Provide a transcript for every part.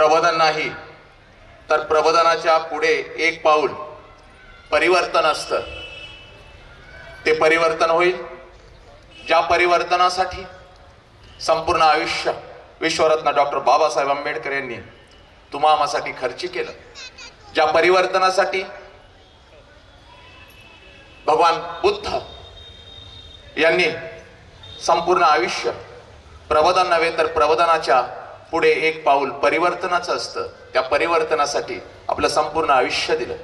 प्रबोधन नाही तर प्रबोधनाच्या पुढे एक पाऊल परिवर्तन असतं. ते परिवर्तन होईल ज्या परिवर्तनासाठी संपूर्ण आयुष्य विश्वरत्न डॉक्टर बाबासाहेब आंबेडकर यांनी तुम्हासाठी खर्ची केलं. ज्या परिवर्तनासाठी भगवान बुद्ध यांनी संपूर्ण आयुष्य प्रबोधन नव्हे तर प्रबोधनाच्या पुढे एक पाऊल परिवर्तनाचं असतं, त्या परिवर्तनासाठी आपलं संपूर्ण आयुष्य दिलं.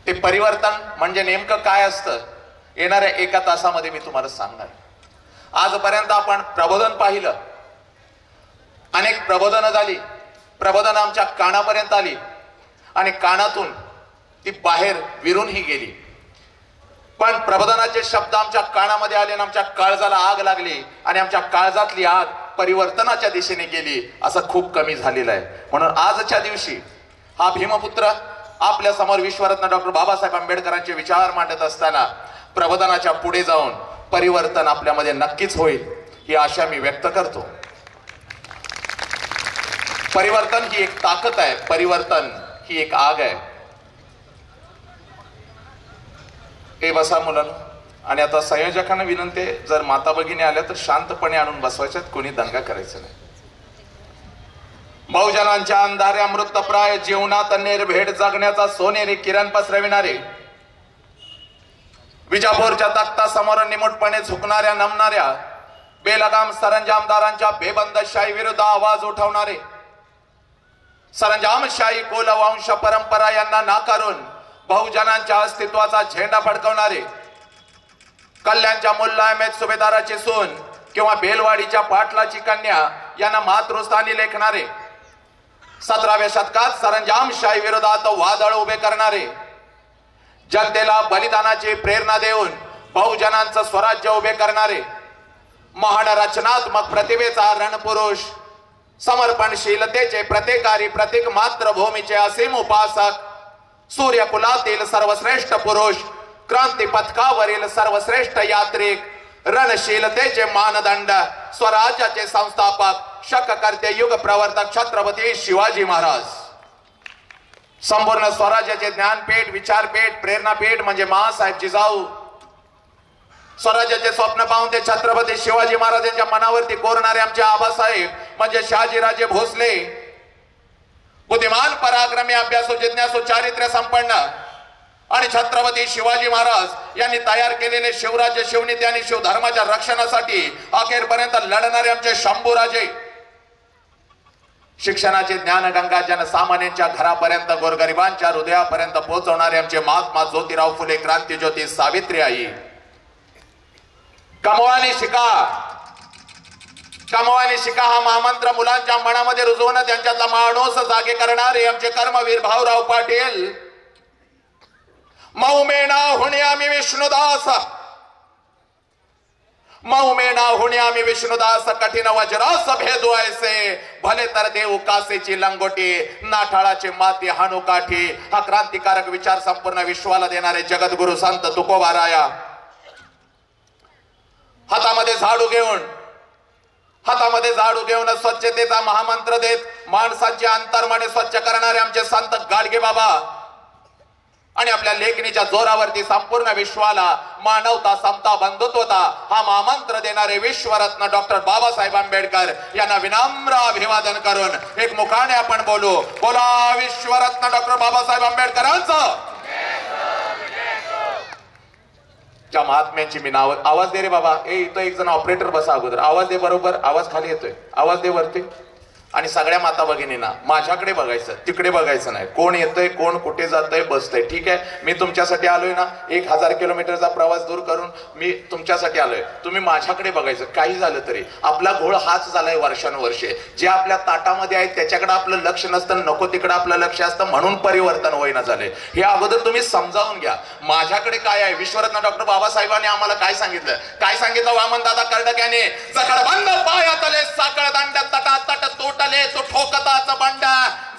ते परिवर्तन म्हणजे नेमकं काय असतं येणाऱ्या एका तासामध्ये मी तुम्हाला सांगणार. आजपर्यंत आपण प्रबोधन पाहिलं, अनेक प्रबोधनं झाली, प्रबोधन आमच्या कानापर्यंत आली आणि कानातून ती बाहेर विरूनही गेली. पण प्रबोधनाचे शब्द आमच्या कानामध्ये आले आणि आमच्या काळजाला आग लागली आणि आमच्या काळजातली आग परिवर्तनाच्या दिशेने गेली. असं खूप कमी झालेलं आहे. म्हणून आजच्या दिवशी हा भीमपुत्र आपल्या समोर विश्वरत्न डॉक्टर बाबासाहेब आंबेडकरांचे विचार मांडत असताना प्रबोधनाच्या पुढे जाऊन परिवर्तन आपल्यामध्ये नक्कीच होईल ही आशा मी व्यक्त करतो. परिवर्तन ही एक ताकद आहे, परिवर्तन ही एक आग आहे. हे बसा मुलांनो. आणि आता संयोजकांना विनंती, जर माता भगिनी आल्या तर शांतपणे आणून बसवायच्यात, कोणी दंगा करायचा नाही. बहुजनांच्या अंधाऱ्या मृतप्राय जीवनात निर्भेड जगण्याचा सोनेरी किरण पसरविणारे, विजापूरच्या तख्ता समोर निमुटपणे झुकणाऱ्या नमणाऱ्या बेलगाम सरंजामदारांच्या बेबंदशाही विरुद्ध आवाज उठवणारे, सरंजामशाही कुलवंश परंपरा यांना नाकारून बहुजनांच्या अस्तित्वाचा झेंडा फडकवणारे, कल्याणच्या मुल्ला अहमेद सुभेदाराची सून किंवा बेलवाडीच्या पाटलाची कन्या यांना मातृस्थानी लेखणारे, 17व्या शतकात सरंजामशाही विरोधात वादळ उभे करणारे, जनतेला बलिदानाची प्रेरणा देऊन बहुजनांचं स्वराज्य उभे करणारे, महान रचनात्मक प्रतिभेचा रणपुरुष, समर्पणशीलतेचे प्रतिकारी प्रतीक, मातृभूमीचे असीम उपासक, सूर्यकुलातील सर्वश्रेष्ठ पुरुष, क्रांती पथकावरील सर्वश्रेष्ठ यात्रिक, रणशीलतेचे मानदंड, स्वराज्याचे संस्थापक, शककर्ते, युग प्रवर्तक छत्रपती शिवाजी महाराज. संपूर्ण स्वराज्याचे ज्ञानपीठ, विचारपीठ, प्रेरणापीठ म्हणजे माँसाहेब जिजाऊ. स्वराज्याचे स्वप्न पाहून ते छत्रपती शिवाजी महाराजांच्या मनावरती कोरणारे आमचे आबासाहेब म्हणजे शहाजीराजे भोसले. बुद्धिमान, पराक्रमी, अभ्यासू, जिज्ञासू, चारित्र्य संपन्न आणि छत्रपती शिवाजी महाराज यांनी तयार केलेले शिवराज्य, शिवनीती आणि शिवधर्माच्या रक्षणासाठी अखेरपर्यंत लढणारे आमचे शंभूराजे. शिक्षणाचे ज्ञानगंगा जनसामान्यांच्या घरापर्यंत, गोरगरिबांच्या हृदयापर्यंत पोहोचवणारे आमचे महात्मा ज्योतिराव फुले, क्रांतीज्योती सावित्रीबाई. कमवानी शिका, कमवानी शिका हा महामंत्र मुलांच्या मनामध्ये रुजवून त्यांच्यातला माणूस जागे करणारे आमचे कर्मवीर भाऊराव पाटील. मौमेना होणे आम्ही विष्णुदास, मौमेना होणे आम्ही विष्णुदास, कठीण वज्रास भेदू ऐसे, भले तर देऊ कासेची लंगोटी, नाठाळाचे माती हाणू काठी. हा क्रांतिकारक विचार संपूर्ण विश्वाला देणारे जगद्गुरु संत तुकोबाराया. हातामध्ये झाडू घेऊन स्वच्छतेचा महामंत्र देत माणसांचे अंतर्मने स्वच्छ करणारे आमचे संत गाडगे बाबा. आणि आपल्या लेखणीच्या जोरावरती संपूर्ण विश्वाला मानवता, समता, बंधुत्वता हा महामंत्र देणारे विश्वरत्न डॉक्टर बाबासाहेब आंबेडकर यांना विनम्र अभिवादन करून एक मुखाने आपण बोलू. बोला विश्वरत्न डॉक्टर बाबासाहेब आंबेडकरांचं. ज्या महात्म्यांची मी नाव, आवाज दे रे बाबा. इथं एक जण ऑपरेटर बसा अगोदर, आवाज दे. बरोबर आवाज खाली येतोय, आवाज दे वरती. आणि सगळ्या माता भगिनींना माझ्याकडे बघायचं, तिकडे बघायचं नाही. कोण येतंय, कोण कुठे जातंय, बसतंय. ठीक आहे, मी तुमच्यासाठी आलोय ना, 1000 किलोमीटरचा प्रवास दूर करून मी तुमच्यासाठी आलोय. तुम्ही माझ्याकडे बघायचं. काही झालं तरी आपला घोळ हाच झालाय वर्षानुवर्षे. जे आपल्या ताटामध्ये आहे त्याच्याकडे आपलं लक्ष नसतं, नको तिकडे आपलं लक्ष असतं, म्हणून परिवर्तन होईना झालंय. हे अगोदर तुम्ही समजावून घ्या. माझ्याकडे काय आहे, विश्वरत्न डॉक्टर बाबासाहेबांनी आम्हाला काय सांगितलं, काय सांगितलं वामन दादा कर्डक याने, जकडबंद पायातले साकळ दांड तटातट तोट तुटले तो ठोकताच बंड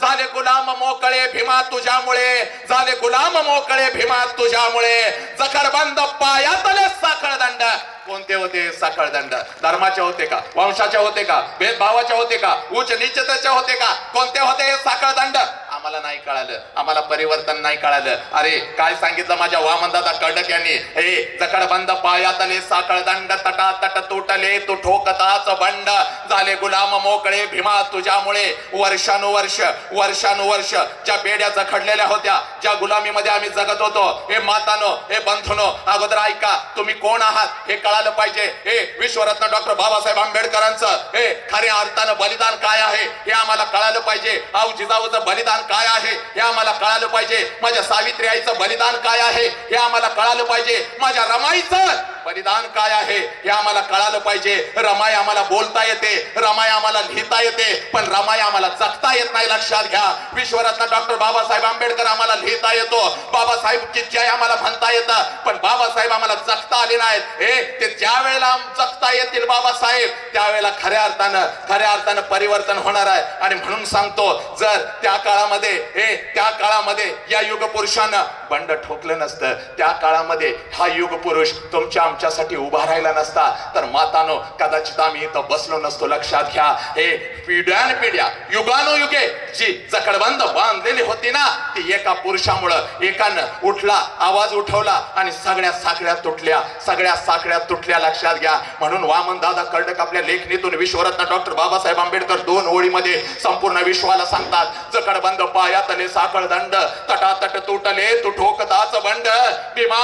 झाले गुलाम मोकळे भीमा तुझ्यामुळे झाले गुलाम मोकळे भीमा तुझ्यामुळे जखडबंद पायातले साखळदंड कोणते होते साखळदंड धर्माचे होते का वंशाचे होते का भेदभावाचे होते का उच्च नीचतेचे होते का कोणते होते हे साखळदंड आम्हाला नाही कळालं आम्हाला परिवर्तन नाही कळालं अरे काय सांगितलं माझ्या वामनदादा कर्डक यांनी हे जखडबंद पायातले साखळदंड तटातट तुटले तू ठोकताच बंड झाले गुलाम मोकळे भीमा तुझ्यामुळे वर्षानुवर्ष वर्षानुवर्ष ज्या बेड्या जखडलेल्या होत्या ज्या गुलामीमध्ये आम्ही जगत होतो हे मातानो हे बंधुनो अगोदर ऐका तुम्ही कोण आहात हे कळालं पाहिजे हे विश्वरत्न डॉक्टर बाबासाहेब आंबेडकरांचं हे खऱ्या अर्थानं बलिदान काय आहे हे आम्हाला कळालं पाहिजे आऊ जिजाऊचं बलिदान काय आहे हे आम्हाला कळालं पाहिजे माझ्या सावित्री आईचं बलिदान काय आहे हे आम्हाला कळालं पाहिजे माझ्या रमाईचं बलिदान काय आहे हे आम्हाला कळालं पाहिजे रमाई आम्हाला बोलता येते रमाई आम्हाला लिहिता येते पण रमाई आम्हाला जगता येत नाही लक्षात घ्या विश्वरत्न डॉक्टर बाबासाहेब आंबेडकर आम्हाला लिहिता येतो बाबासाहेब की जय आम्हाला म्हणता येतं पण बाबासाहेब आम्हाला जगता आले नाहीत हे ते ज्या वेळेला जगता येतील बाबासाहेब त्यावेळेला खऱ्या अर्थानं परिवर्तन होणार आहे आणि म्हणून सांगतो जर त्या काळामध्ये या युग पुरुषानं बंड ठोकलं नसतं त्या काळामध्ये हा युग पुरुष तुमच्या आमच्यासाठी उभा राहिला नसता तर मातानो कदाचित आम्ही इथं बसलो नसतो लक्षात घ्या हे पिढ्यानपिढ्या युगानुयुगे जी जखडबंद बांधलेली होती ना ती एका पुरुषामुळं एकानं उठला आवाज उठवला आणि सगळ्या साखळ्या तुटल्या लक्षात घ्या म्हणून वामन दादा कर्डक आपल्या लेखणीतून विश्वरत्न डॉक्टर बाबासाहेब आंबेडकर 2 ओळीमध्ये संपूर्ण विश्वाला सांगतात जखडबंद पायातले साखळदंड तटातट तुटले तू ठोकताच बंड भीमा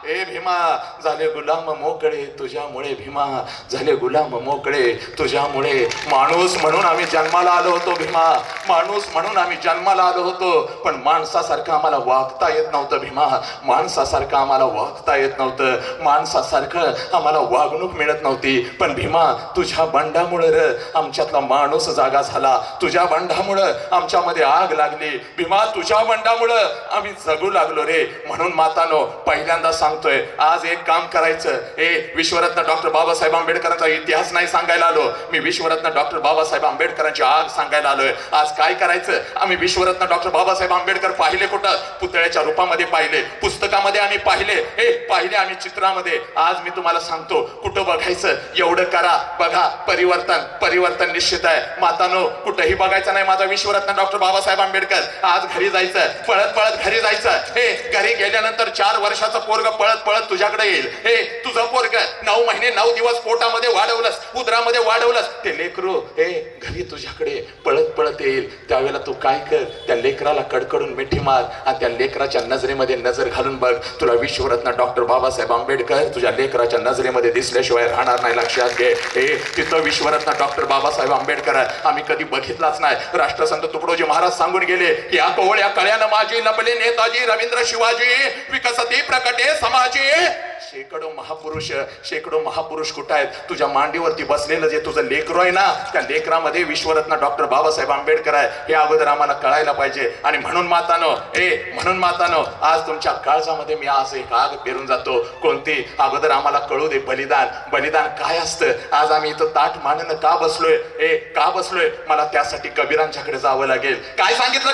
ए भीमा झाले गुलाम मोकळे तुझ्यामुळे भीमा झाले गुलाम मोकळे तुझ्यामुळे माणूस म्हणून आम्ही जन्माला आलो होतो भीमा माणूस म्हणून आम्ही जन्माला आलो होतो पण माणसासारखं आम्हाला वागता येत नव्हतं भीमा माणसासारखं आम्हाला वागता येत नव्हतं माणसासारखं आम्हाला वागणूक मिळत नव्हती पण भीमा तुझ्या बंडामुळे र आमच्यातला माणूस जागा झाला तुझ्या बंडामुळे आमच्यामध्ये आग लागली भीमा तुझ्या बंडामुळे आम्ही जगू लागलो रे म्हणून मातानो पहिल्यांदा सांगतोय आज एक काम करायचं हे विश्वरत्न डॉक्टर बाबासाहेब आंबेडकरांचा इतिहास नाही सांगायला आलो मी विश्वरत्न डॉक्टर बाबासाहेब आंबेडकरांची आग सांगायला आलोय आज काय करायचं आम्ही विश्वरत्न डॉक्टर बाबासाहेब आंबेडकर पाहिले कुठं पुतळ्याच्या रूपामध्ये पाहिले पुस्तकामध्ये आम्ही पाहिले आम्ही चित्रामध्ये आज मी तुम्हाला सांगतो कुठं बघायचं एवढं करा बघा परिवर्तन निश्चित आहे मातानो कुठंही बघायचं नाही माझा विश्वरत्न डॉक्टर बाबासाहेब आंबेडकर आज घरी जायचं पळत घरी जायचं हे घरी गेल्यानंतर 4 वर्षाचं पोरग पळत तुझ्याकडे येईल हे तुझं पोरग 9 महिने 9 दिवस पोटामध्ये वाढवलंस उदरामध्ये वाढवलंस ते लेकरू हे घरी तुझ्याकडे पळत येईल त्यावेळेला तू काय कर त्या लेकराला कडकडून मिठी मार आणि त्या लेकराच्या नजरेमध्ये नजर घालून बघ तुला विश्वरत्न डॉक्टर बाबासाहेब आंबेडकर तुझ्या लेकराच्या नजरेमध्ये दिसल्याशिवाय राहणार नाही लक्षात घे हे तिथं विश्वरत्न डॉक्टर बाबासाहेब आंबेडकर आम्ही कधी बघितलाच नाही राष्ट्रसंत तुकडोजी महाराज सांगून गेले की या कोवळ्या कळ्यानं माझी लपले नेताजी रवींद्र शिवाजी विकसती प्रकटे समाजी शेकडो महापुरुष कुठं आहेत तुझ्या मांडीवरती बसलेलं जे तुझं लेकरू आहे ना त्या लेकरामध्ये विश्वरत्न डॉक्टर बाबासाहेब आंबेडकर आहे हे अगोदर आम्हाला कळायला पाहिजे आणि म्हणून मातानो आज तुमच्या काळजामध्ये मी आज एक आग पेरून जातो कोणती अगोदर आम्हाला कळू दे बलिदान काय असतं आज आम्ही इथं ताट मानणं का बसलोय मला त्यासाठी कबीरांच्याकडे जावं लागेल काय सांगितलं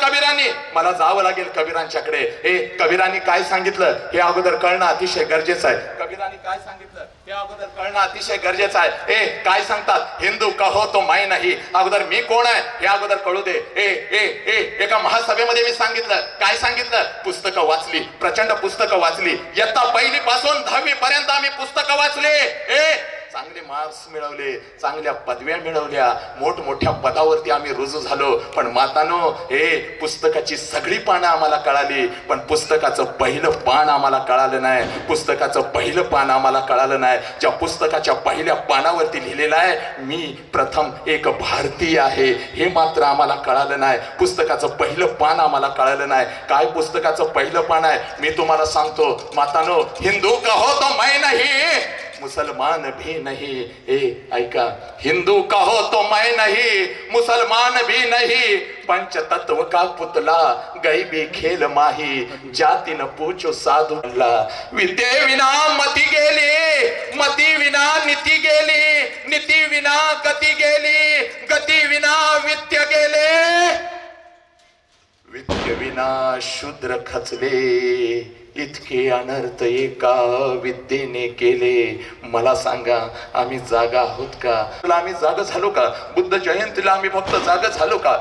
कबीरांनी मला जावं लागेल कबीरांच्याकडे हे कबीरांनी काय सांगितलं हे अगोदर कळणं अतिशय गरजेचं आहे कबीरांनी काय सांगितलं हे अगोदर कळणं अतिशय गरजेचं आहे काय सांगतात हिंदू कहो तो माय नाही अगोदर मी कोण आहे हे अगोदर कळू दे एका महासभेमध्ये मी सांगितलं पुस्तकं वाचली प्रचंड पुस्तकं वाचली इयत्ता 1ली पासून 10वी पर्यंत आम्ही पुस्तकं वाचले चांगले मार्क्स मिळवले चांगल्या पदव्या मिळवल्या मोठमोठ्या पदावरती आम्ही रुजू झालो पण मातानो हे पुस्तकाची सगळी पानं आम्हाला कळाली पण पुस्तकाचं पहिलं पान आम्हाला कळालं नाही ज्या पुस्तकाच्या पहिल्या पानावरती लिहिलेलं आहे मी प्रथम एक भारतीय आहे हे मात्र आम्हाला कळालं नाही पुस्तकाचं पहिलं पान आम्हाला कळालं नाही काय पुस्तकाचं पहिलं पान आहे मी तुम्हाला सांगतो मातानो हिंदू कहो तो मैं नहीं मुसलमान भी नहीं। ऐका, हिंदू कहो तो मैं नहीं, मुसलमान भी नहीं, पंच तत्व का पुतला गई भी खेल माही, जाती न पूछो साधु म्हणला। विद्ये विना मती गेली, मती विना नीती गेली, नीती विना गती गेली, गती विना वित्य गेले, वित्य विना शूद्र खचले। इतके अनर्थ एका विद्येने केले। मला सांगा, आम्ही जागा आहोत का? आम्ही जागा झालो का? बुद्ध जयंतीला आम्ही फक्त जागा झालो का?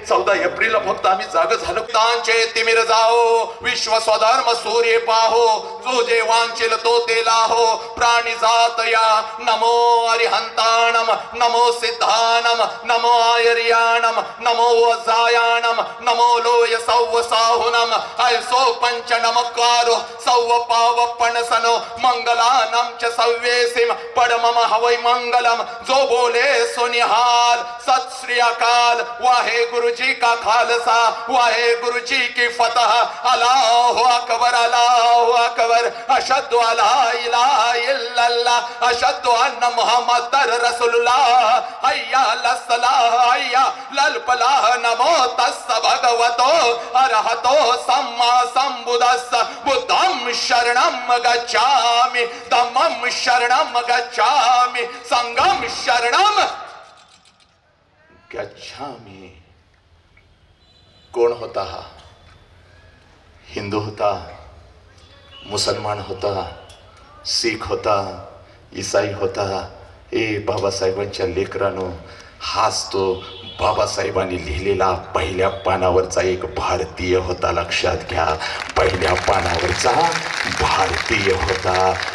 14 एप्रिलला फक्त आम्ही जागा झालो? तांचे तिमिर जाओ, विश्व स्वधर्म सूर्य पाहो, जो जे वांचेल तो ते लाहो, प्राणी जात या नमो अरिहंताणम, नमो सिद्धानम, नमो आयर्याणम, नमो वजायाणम, नमो लोय सौव साहुनम, ऐसो पंच नमकार सौव पाव पणसनो, मंगलानम च सव्येसिम पडमम हवै मंगलम। जो बोले सो निहाल, सत श्री अकाल, वाहे गुरु जी का खालसा, वाहे गुरु जी की फतह। अल्लाहु अकबर, अल्लाहु अकबर, अशहदु अला इलाहा इल्लल्लाह, अशहदु अन्ना मुहम्मदर रसूलुल्लाह, हय्या लस्सलाह, हय्या लल फलाह, नमो तस्स भगवतो अरहतो सम्मा संबुद्धस्स, बुद्धं शरणं गच्छामि, धम्मं शरणं गच्छामि, संघं शरणं गच्छामि। कोण होता हा? हिंदू होता, मुसलमान होता, शीख होता, ईसाई होता? बाबासाहेबांच्या लेकरांनो, हाच तो बाबासाहेबांनी लिहिलेला पहिल्या पानावरचा एक भारतीय होता. लक्षात घ्या, पहिल्या पानावरचा भारतीय होता.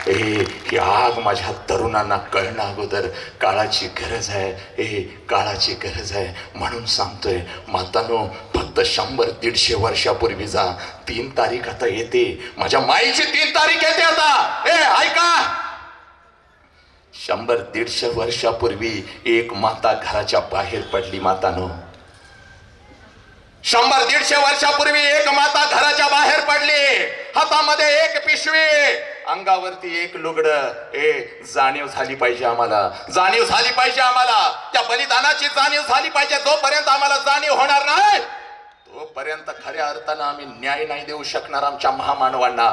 ही आग माझ्या तरुणांना कळणं अगोदर काळाची गरज आहे. काळाची गरज आहे म्हणून सांगतोय मातानो, फक्त 100-150 वर्षापूर्वी जा. 3 तारीख आता येते, माझ्या माईची 3 तारीख येते आता. ऐका, 100-150 वर्षापूर्वी एक माता घराच्या बाहेर पडली. मातानो, 100-150 वर्षापूर्वी एक माता घराच्या बाहेर पडली. हातामध्ये एक पिशवी, अंगावरती एक लुगडं. जाणीव झाली पाहिजे आम्हाला, जाणीव झाली पाहिजे आम्हाला. त्या बलिदानाची जाणीव झाली पाहिजे. जोपर्यंत आम्हाला जाणीव होणार नाही तोपर्यंत खऱ्या अर्थानं आम्ही न्याय नाही देऊ शकणार आमच्या महामानवांना.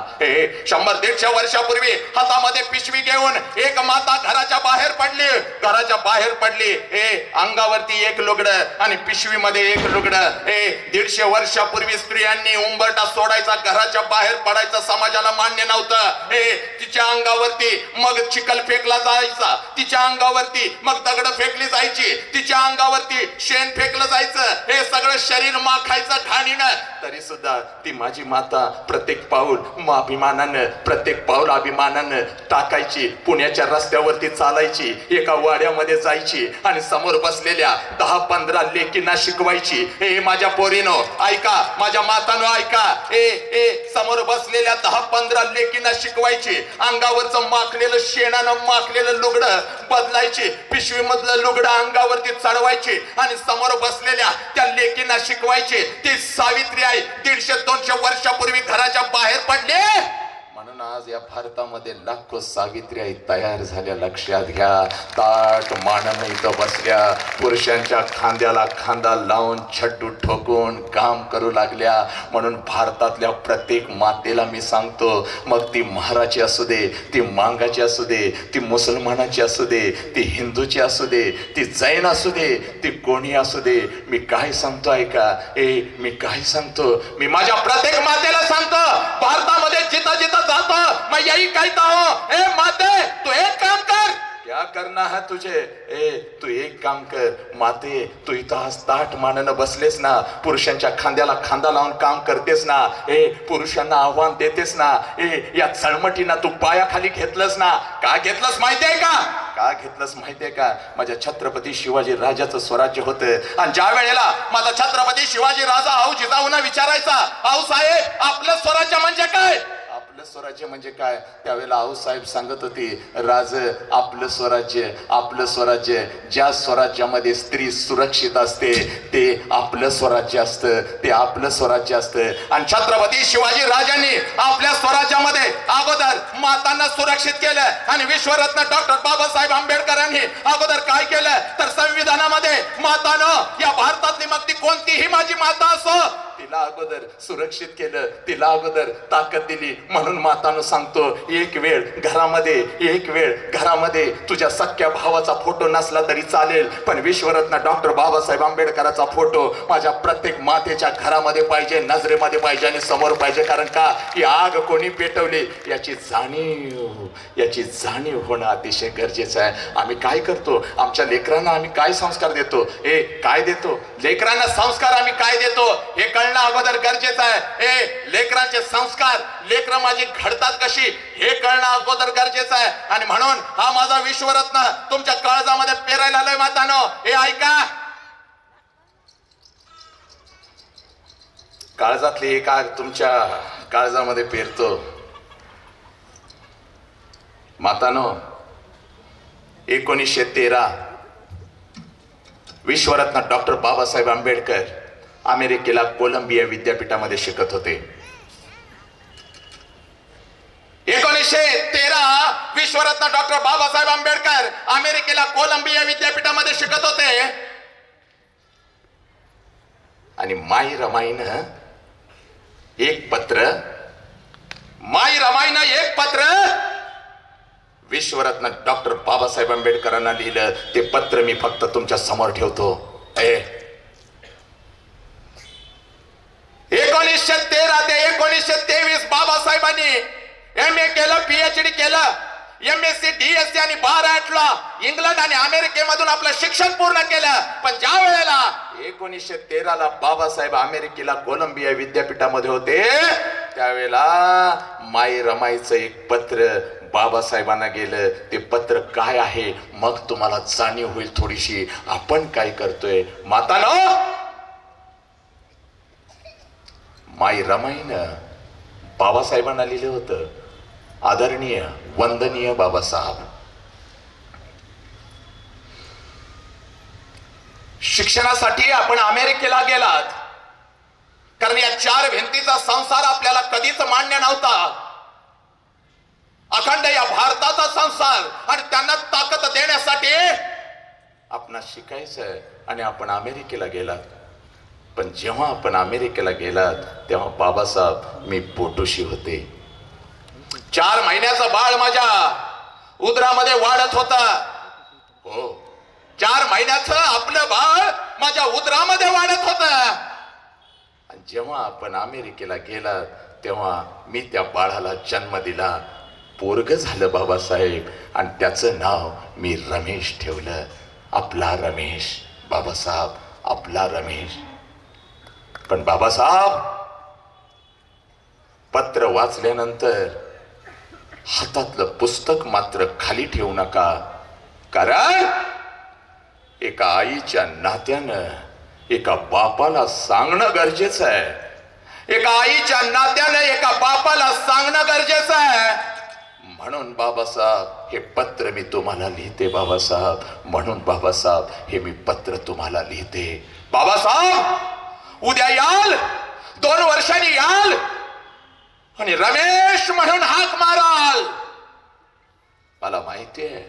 100-150 वर्षापूर्वी हातामध्ये पिशवी घेऊन एक माता घराच्या बाहेर पडली. घराच्या बाहेर पडली, अंगावरती एक लुगडं आणि पिशवीमध्ये एक लुगडं. 150 वर्षापूर्वी स्त्रियांनी उंबरठा सोडायचा, घराच्या बाहेर पडायचं समाजाला मान्य नव्हतं. तिच्या अंगावरती मग चिखल फेकला जायचा, तिच्या अंगावरती मग दगड फेकली जायची, तिच्या अंगावरती शेण फेकलं जायचं. हे सगळं शरीर माखायचं घाणीनं. तरी सुद्धा ती माझी माता प्रत्येक पाऊल अभिमानानं, प्रत्येक पाऊल अभिमानानं टाकायची. पुण्याच्या रस्त्यावरती चालायची, एका वाड्यामध्ये जायची आणि समोर बसलेल्या 10-15 लेकींना शिकवायची. माझ्या पोरीनो ऐका, माझ्या मातानो ऐका. समोर बसलेल्या 10-15 लेकींना शिकवायची. अंगावरचं माखलेलं, शेणानं माखलेलं लुगडं बदलायची, पिशवी मधलं लुगडं अंगावरती चढवायची आणि समोर बसलेल्या त्या लेकींना शिकवायची. ती सावित्री आहे, 150-200 वर्षापूर्वी घराच्या बाहेर पडले. म्हणून आज या भारतामध्ये लाखो सावित्री आई तयार झाल्या. लक्षात घ्या, ताट मानानं इथं बसल्या, पुरुषांच्या खांद्याला खांदा लावून छड्डू ठोकून काम करू लागल्या. म्हणून भारतातल्या प्रत्येक मातेला मी सांगतो, मग ती महाराची असू दे, ती मांगाची असू दे, ती मुसलमानाची असू दे, ती हिंदूची असू दे, ती जैन असू दे, ती कोणी असू दे, मी काय सांगतो ऐका. मी काय सांगतो, मी माझ्या प्रत्येक मातेला सांगतो, भारतामध्ये जिथं जिथं जातो मैं यही कहता हूं, माते तू एक काम कर. क्या करना है तुझे? तू एक काम कर माते, तू इथं ताट मानानं बसलेस ना, पुरुषांच्या खांद्याला खांदा लावून काम करतेस ना, पुरुषांना आव्हान देतेस ना, या चळमटीना तू पायाखाली घेतलंस ना. का घेतलंस माहितीये का? का घेतलंस माहितीये का? माझ्या छत्रपती शिवाजी राजाचं स्वराज्य होतं आणि ज्या वेळेला माझा छत्रपती शिवाजी राजा आऊ जिजाऊंना विचारायचा, आऊ साहेब आपलं स्वराज्य म्हणजे काय? आपलं स्वराज्य म्हणजे काय? त्यावेळेला आऊसाहेब सांगत होती, राज आपलं स्वराज्य, आपलं स्वराज्य, ज्या स्वराज्यामध्ये स्त्री सुरक्षित असते ते आपलं स्वराज्य असतं, ते आपलं स्वराज्य असतं. आणि छत्रपती शिवाजी राजांनी आपल्या स्वराज्यामध्ये अगोदर मातांना सुरक्षित केलं आणि विश्वरत्न डॉक्टर बाबासाहेब आंबेडकरांनी अगोदर काय केलं तर संविधानामध्ये मातानं, या भारतातली मग ती कोणतीही माझी माता असो, तिला अगोदर सुरक्षित केलं, तिला अगोदर ताकद दिली. म्हणून मातानं सांगतो, एक वेळ घरामध्ये तुझ्या सख्या भावाचा फोटो नसला तरी चालेल, पण विश्वरत्न डॉक्टर बाबासाहेब आंबेडकरांचा फोटो माझ्या प्रत्येक मातेच्या घरामध्ये पाहिजे, नजरेमध्ये पाहिजे आणि समोर पाहिजे. कारण का? ही आग कोणी पेटवली याची जाणीव होणं अतिशय गरजेचं आहे. आम्ही काय करतो? आमच्या लेकरांना आम्ही काय संस्कार देतो? काय देतो लेकरांना संस्कार? आम्ही काय देतो हे कळणं अगोदर गरजेचं आहे. लेकरांचे संस्कार, लेकरं माझी घडतात कशी हे कळणं अगोदर गरजेचं आहे. आणि म्हणून हा माझा विश्वरत्न तुमच्या काळजामध्ये पेरायला आलोय मातानो. हे ऐका, काळजातली एक आग तुमच्या काळजामध्ये पेरतो. मातानो, 1913 विश्वरत्न डॉक्टर बाबासाहेब आंबेडकर अमेरिकेला कोलंबिया विद्यापीठामध्ये शिकत होते. 1913 विश्वरत्न डॉक्टर बाबासाहेब आंबेडकर अमेरिकेला कोलंबिया विद्यापीठामध्ये शिकत होते. आणि माई रमाईनं एक पत्र विश्वरत्न डॉक्टर बाबासाहेब आंबेडकरांना लिहिलं. ते पत्र मी फक्त तुमच्या समोर ठेवतो. 1913 ते 1923 बाबासाहेबांनी MA केलं, PhD केलं, MSc DSc आणि 12 इंग्लंड आणि अमेरिकेमधून आपलं शिक्षण पूर्ण केलं. पण ज्या वेळेला 1913 बाबासाहेब अमेरिकेला कोलंबिया विद्यापीठामध्ये होते, त्यावेळेला माई रमाईचं एक पत्र बाबासाहेबांना गेलं. ते पत्र काय आहे मग तुम्हाला जाणीव होईल थोडीशी. आपण काय करतोय मातानो? माई रमाईनं बाबासाहेबांना लिहिलं होतं, आदरणीय वंदनीय बाबासाहेब, शिक्षणासाठी आपण अमेरिकेला गेलात, कारण या 4 भिंतीचा संसार आपल्याला कधीच मान्य नव्हता. अखंड या भारताचा संसार, आणि त्यांना ताकद देण्यासाठी आपण शिकायचं आणि आपण अमेरिकेला गेलात. पण जेव्हा आपण अमेरिकेला गेलात तेव्हा बाबासाहेब मी पोटोशी होते. 4 महिन्याचं बाळ माझ्या उदरामध्ये वाढत होता. हो, 4 महिन्याचं आपलं बाळ माझ्या उदरामध्ये वाढत होत. आणि जेव्हा आपण अमेरिकेला गेलात तेव्हा मी त्या बाळाला जन्म दिला. पोरग झालं बाबासाहेब, आणि त्याचं नाव मी रमेश ठेवलं. आपला रमेश बाबासाहेब, आपला रमेश. पण बाबासाहेब, पत्र वाचल्यानंतर हातातलं पुस्तक मात्र खाली ठेवू नका. कारण एका आईच्या नात्यानं एका बापाला सांगणं गरजेचं आहे. एका आईच्या नात्यानं एका बापाला सांगणं गरजेचं आहे. म्हणून बाबासाहेब हे पत्र मी तुम्हाला लिहिते. बाबासाहेब, म्हणून बाबासाहेब हे मी पत्र तुम्हाला लिहिते. बाबासाहेब, उद्या याल, 2 वर्षांनी याल आणि रमेश म्हणून हाक माराल. मला माहिती आहे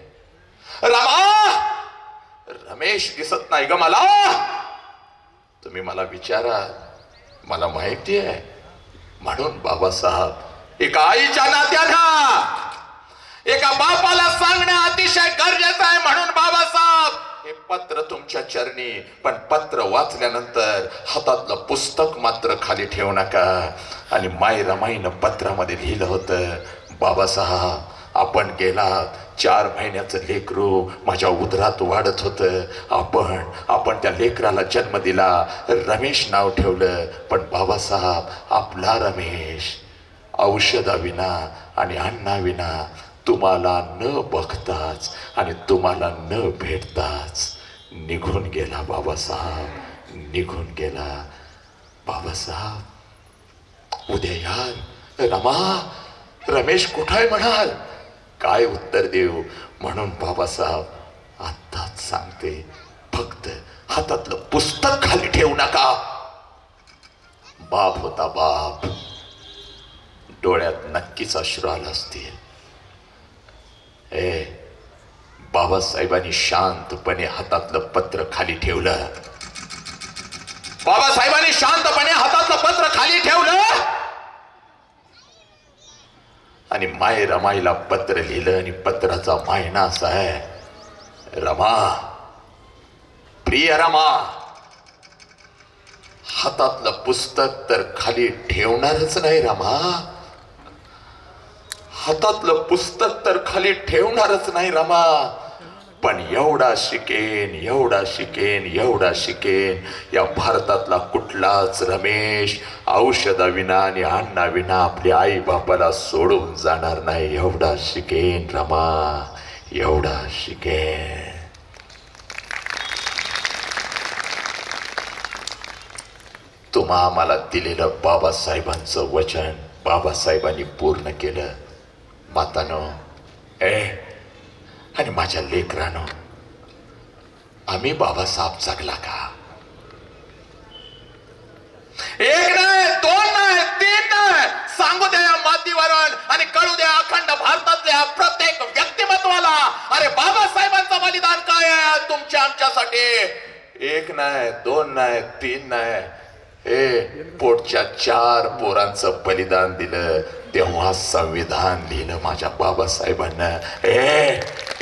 रमा, रमेश दिसत नाही ग मला. तुम्ही मला विचारा, मला माहिती आहे. म्हणून बाबासाहेब, एका आईच्या नात्यानं एका बापाला सांगणं अतिशय गरजेचं आहे. म्हणून बाबासाहेब हे पत्र तुमच्या चरणी. पण पत्र वाचल्यानंतर हातातलं पुस्तक मात्र खाली ठेवू नका. आणि माई रमाईनं पत्रामध्ये लिहिलं होतं, बाबासाहेब आपण गेलात, 4 महिन्याचं लेकरू माझ्या उदरात वाढत होतं. आपण त्या लेकराला जन्म दिला, रमेश नाव ठेवलं. पण बाबासाहेब आपला रमेश औषधाविना आणि अन्नाविना तुम्हाला न बघताच आणि तुम्हाला न भेटताच निघून गेला. बाबासाहेब निघून गेला. बाबासाहेब उद्या याल रमा, रमेश कुठाय म्हणाल, काय उत्तर देऊ? म्हणून बाबासाहेब आताच सांगते, फक्त हातातलं पुस्तक खाली ठेवू नका. बाप होता बाप, डोळ्यात नक्कीच अश्रू आले असतील. बाबासाहेबांनी शांतपणे हातातलं पत्र खाली ठेवलं. बाबासाहेबांनी शांतपणे हातातलं पत्र खाली ठेवलं आणि माय रमाईला पत्र लिहिलं. आणि पत्राचा मायना असा आहे, रमा, प्रिय रमा, हातातलं पुस्तक तर खाली ठेवणारच नाही रमा. हातातलं पुस्तक तर खाली ठेवणारच नाही रमा. पण एवढा शिकेन, एवढा शिकेन, एवढा शिकेन, या भारतातला कुठलाच रमेश औषधाविना आणि अन्नाविना आपल्या आई बापाला सोडून जाणार नाही. एवढा शिकेन रमा, एवढा शिकेन. तुम्हा आम्हाला दिलेलं बाबासाहेबांचं वचन बाबासाहेबांनी पूर्ण केलं. मातानो, आणि माझ्या लेकरानो, आम्ही बाबासाहेब जगला का? एक नाही, दोन नाही, तीन नाही, सांगू द्या या मातीवरून आणि कळू द्या अखंड भारतातल्या प्रत्येक व्यक्तिमत्वाला, अरे बाबासाहेबांचं बलिदान काय आहे तुमच्या आमच्यासाठी. एक नाही, दोन नाही, तीन नाही, पोटच्या 4 पोरांचं बलिदान दिलं, तेव्हा संविधान लिहिलं माझ्या बाबासाहेबांना.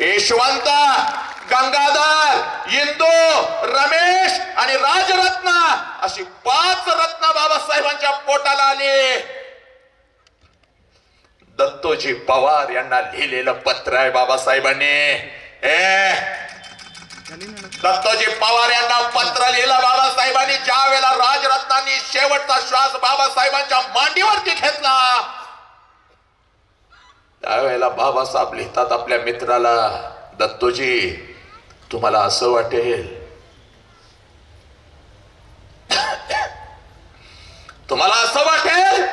यशवंत, गंगाधर, इंदू, रमेश आणि राजरत्न अशी 5 रत्न बाबासाहेबांच्या पोटाला आली. दत्तोजी पवार यांना लिहिलेलं पत्र आहे बाबासाहेबांनी. दत्तोजी पवार यांना पत्र लिहिलं बाबासाहेबांनी, ज्या वेळेला राजरत्नांनी शेवटचा श्वास बाबासाहेबांच्या मांडीवरती घेतला, त्यावेळेला बाबासाहेब लिहितात आपल्या मित्राला, दत्तोजी, तुम्हाला असं वाटेल, तुम्हाला असं वाटेल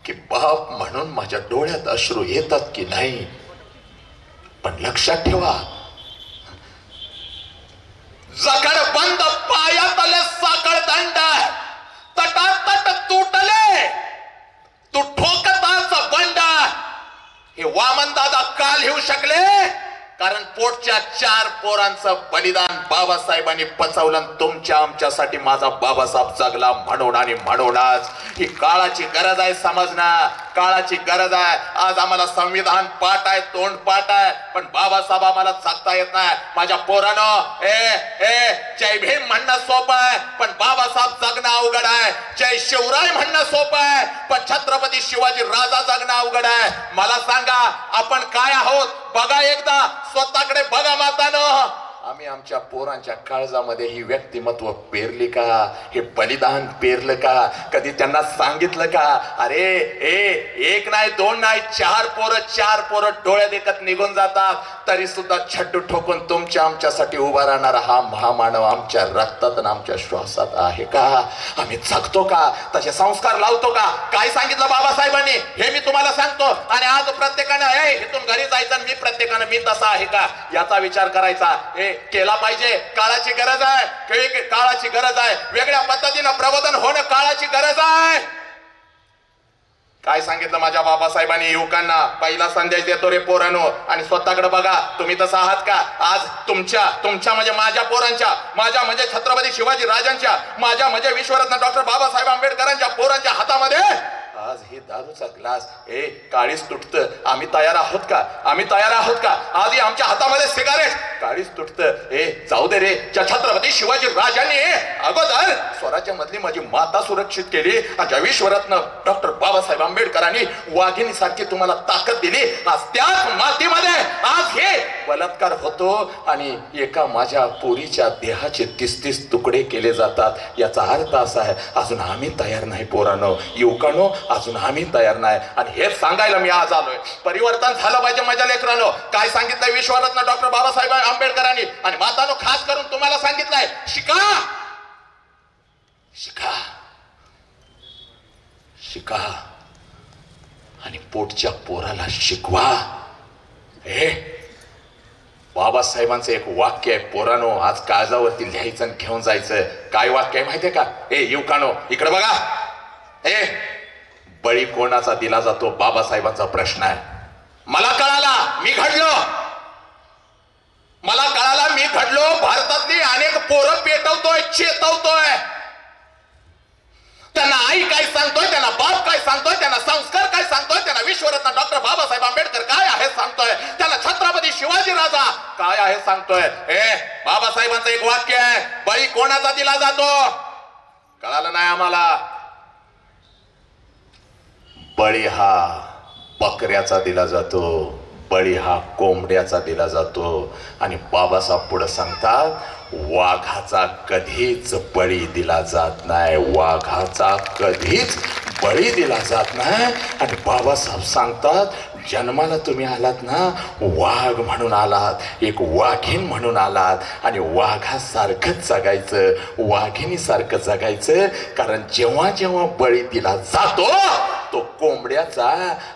की बाप म्हणून माझ्या डोळ्यात अश्रू येतात की नाही, पण लक्षात ठेवा, जखड बंद पायातले साखळ दंड, तटातट तुटले, तू ठोकताच बंड. हे वामन दादा का लिहू शकले? कारण पोटच्या 4 पोरांचं बलिदान बाबासाहेबांनी पचवलं. तुमच्या आमच्यासाठी माझा बाबासाहेब जगला म्हणून. आणि म्हणूनच ही काळाची गरज आहे, समजणं काळाची गरज आहे. आज आम्हाला संविधान पाठ आहे, तोंड पाठ आहे, पण बाबासाहेब आम्हाला जगता येत नाही. माझ्या पोरानं, जय भीम म्हणणं सोपं आहे, पण बाबासाहेब जगणं अवघड आहे. जय शिवराय म्हणणं सोपं आहे, पण छत्रपती शिवाजी राजा जगणं अवघड आहे. मला सांगा, आपण काय आहोत? बघा एकदा स्वतःकडे बघा मातानो. आम्ही आमच्या पोरांच्या काळजामध्ये ही व्यक्तिमत्व पेरली का? हे बलिदान पेरलं का? कधी त्यांना सांगितलं का, अरे एक नाही, दोन नाही, 4 पोरं डोळ्यात देखत निघून जातात, तरी सुद्धा छड्डू ठोकून तुमच्या आमच्यासाठी उभा राहणारा हा महामानव आमच्या रक्तात आणि आमच्या श्वासात आहे का? आम्ही जगतो का? तसे संस्कार लावतो का? काय सांगितलं बाबासाहेबांनी हे मी तुम्हाला सांगतो. आणि आज प्रत्येकानं इथून घरी जायचं, मी प्रत्येकानं मी तसा आहे का याचा विचार करायचा. केला पाहिजे. काळाची गरज आहे, काळाची गरज आहे. वेगळ्या पद्धतीनं प्रबोधन होणं काळाची गरज आहे. काय सांगितलं माझ्या बाबासाहेबांनी युवकांना? पहिला संदेश देतो रे पोरांनो, आणि स्वतःकडे बघा, तुम्ही तसं आहात का? आज तुमच्या म्हणजे माझ्या पोरांच्या, माझ्या म्हणजे छत्रपती शिवाजी राजांच्या, माझ्या म्हणजे विश्वरत्न डॉक्टर बाबासाहेब आंबेडकरांच्या पोरांच्या हातामध्ये आज हे दारूचा ग्लास काळीच तुटतं. आम्ही तयार आहोत का? आम्ही तयार आहोत का? आज आमच्या हातामध्ये सिगारेट काळीच तुटतं. जाऊ दे रे, ज्या छत्रपती शिवाजी राजांनी अगोदर स्वराज्य मधली माझी माता सुरक्षित केली, ज्या विश्वरत्न डॉक्टर बाबासाहेब आंबेडकरांनी वाघिणी सारखी तुम्हाला ताकद दिली, आज त्याच मातीमध्ये आज हे बलात्कार होतो आणि एका माझ्या पोरीच्या देहाचे 30 तुकडे केले जातात. याचा अर्थ असा आहे, अजून आम्ही तयार नाही पोरांनो, युवकांनो, अजून आम्ही तयार नाही. आणि हेच सांगायला मी आज आलोय. परिवर्तन झालं पाहिजे माझ्या लेकरांनो. काय सांगितलंय विश्वरत्न डॉक्टर बाबासाहेब आंबेडकरांनी? आणि मातानो, खास करून तुम्हाला सांगितलंय, शिका, शिका, शिका. पोटच्या पोराला शिकवा. हे बाबासाहेबांचं एक वाक्य आहे, पोरानो आज काळजावरती लिहायचं आणि घेऊन जायचं. काय वाक्य आहे माहितीये का? ए युवकानो इकडे बघा. ए बळी कोणाचा दिला जातो बाबासाहेबांचा प्रश्न आहे. मला कळाला मी घडलो, मला कळाला मी घडलो. भारतातली अनेक पोरं पेटवतोय, चेतवतोय. त्यांना आई काय सांगतोय, त्यांना बाप काय सांगतोय, त्यांना संस्कार काय सांगतोय, त्यांना विश्वरत्न डॉक्टर बाबासाहेब आंबेडकर काय आहे सांगतोय, त्यांना छत्रपती शिवाजी राजा काय आहे सांगतोय. हे बाबासाहेबांचं एक वाक्य आहे, बळी कोणाचा दिला जातो. कळालं नाही आम्हाला? बळी हा बकऱ्याचा दिला जातो, बळी हा कोंबड्याचा दिला जातो. आणि बाबासाहेब पुढे सांगतात वाघाचा कधीच बळी दिला जात नाही, वाघाचा कधीच बळी दिला जात नाही. आणि बाबासाहेब सांगतात जन्माला तुम्ही आलात ना वाघ म्हणून आलात, एक वाघीण म्हणून आलात. आणि वाघासारखंच जगायचं, वाघिणीसारखं जगायचं. कारण जेव्हा जेव्हा बळी दिला जातो तो कोंबड्याचा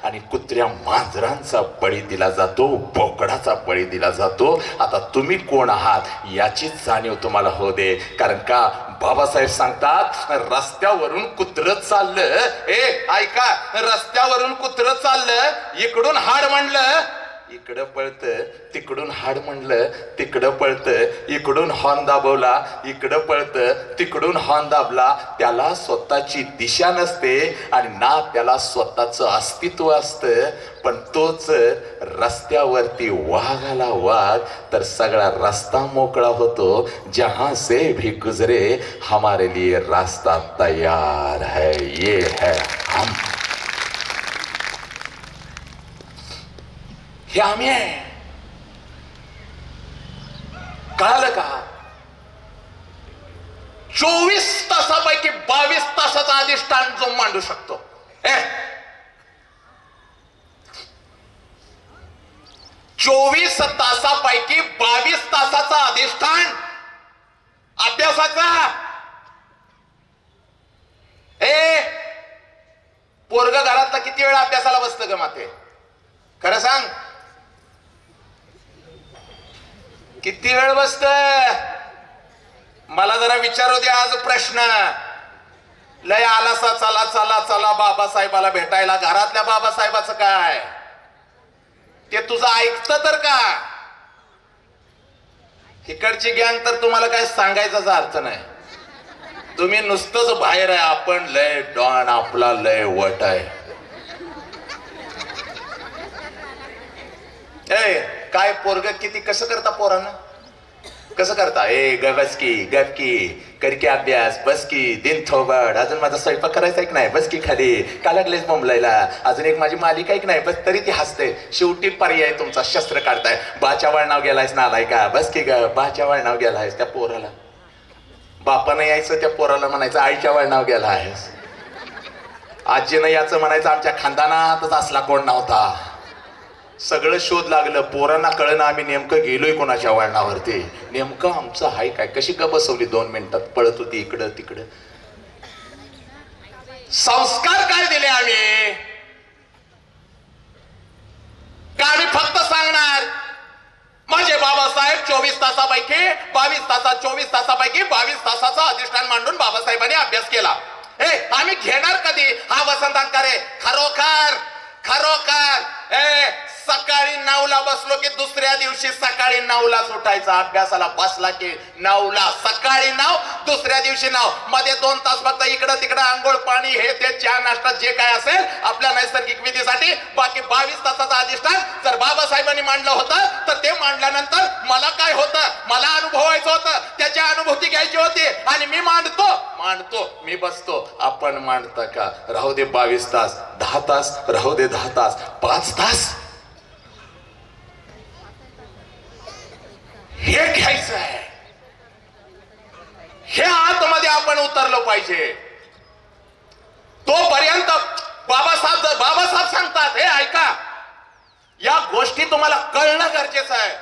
आणि कुत्र्या मांजरांचा बळी दिला जातो, बोकडाचा बळी दिला जातो. आता तुम्ही कोण आहात याचीच जाणीव तुम्हाला हो दे. कारण का बाबासाहेब सांगतात रस्त्यावरून कुत्रं चाललं, ऐका, रस्त्यावरून कुत्रं चाललं, इकडून हाड म्हणलं इकडं पळतं, तिकडून हाड म्हणलं तिकडं पळतं, इकडून हॉर्न दाबवला इकडं पळतं, तिकडून हॉर्न दाबला. त्याला स्वतःची दिशा नसते आणि ना त्याला स्वतःचं अस्तित्व असतं. पण तोच रस्त्यावरती वाघाला वाघ तर सगळा रस्ता मोकळा होतो. जहां से भी गुजरे हमारे लिए रास्ता तैयार है, ये है हम. हे आम्ही आहे. कळालं का? 24 तासापैकी 22 तासाचा अधिष्ठान जो मांडू शकतो, 24 तासापैकी 22 तासाचा अधिष्ठान अभ्यासाचा. पोरग घरातला किती वेळा अभ्यासाला बसतं ग माते? खरं सांग, किती वेळ बसत? मला जरा विचारू दे आज प्रश्न. लय आलासा चला चला चला बाबासाहेबाला भेटायला. घरातल्या बाबासाहेबाचं काय ते तुझं ऐकतं तर का? इकडची गँग तर तुम्हाला काय सांगायचाच अर्थ नाही. तुम्ही नुसतंच बाहेर आहे, आपण लय डॉन, आपला लय वट आहे. काय पोरग किती कसं करता पोरांना, कसं करता? बस की गप की करके अभ्यास, बस की दिन थोबड. अजून माझा स्वयंपाक करायचा एक नाही, बस की खाली का लागलेच बोंबलायला. अजून एक माझी मालिका एक नाही, बस तरी ती हसते. शेवटी पर्याय तुमचा शस्त्र काढताय. बाच्या वळणाव गेलायस ना आलाय का? बस की ग बाच्या वळणाव गेलायस. त्या पोराला बापानं यायचं, त्या पोराला म्हणायचं आईच्या वळणाव गेला आहेस. आजीनं याचं म्हणायचं आमच्या खानदानातच असला कोण नव्हता. सगळं शोध लागलं, पोरांना कळलं आम्ही नेमकं गेलोय कोणाच्या वळणावरती, नेमकं आमचं हाय काय. कशी का बसवली 2 मिनिटात, पळत होती इकडं तिकडं. संस्कार काय दिले आम्ही? का आम्ही फक्त सांगणार माझे बाबासाहेब 24 तासापैकी 22 तासात 24 तासापैकी 22 तासाचा अधिष्ठान मांडून बाबासाहेबांनी अभ्यास केला. आम्ही घेणार कधी हा वसंत अंकारे? खरोखर खरोखर सकाळी 9ला बसलो की दुसऱ्या दिवशी सकाळी 9ला सुटायचा. अभ्यासाला बसला की 9ला, सकाळी 9, दुसऱ्या दिवशी 9. मध्ये 2 तास फक्त इकडं तिकडं आंघोळ पाणी हे ते चहा नाश्ता जे काय असेल आपल्या नैसर्गिक विधीसाठी. बाकी 22 तासाचा अधिष्ठान जर बाबासाहेबांनी मांडलं होतं तर ते मांडल्यानंतर मला काय होतं, मला अनुभवायचं होतं, त्याची अनुभूती घ्यायची होती. आणि मी मांडतो मी बसतो. आपण मांडता का? राहू दे 22 तास, 10 तास राहू दे, 10 तास, 5 तास हे घ्यायचं आहे. हे आतमध्ये आपण उतरलो पाहिजे. तोपर्यंत बाबासाहेब सांगतात, हे ऐका, या गोष्टी तुम्हाला कळणं गरजेचं आहे.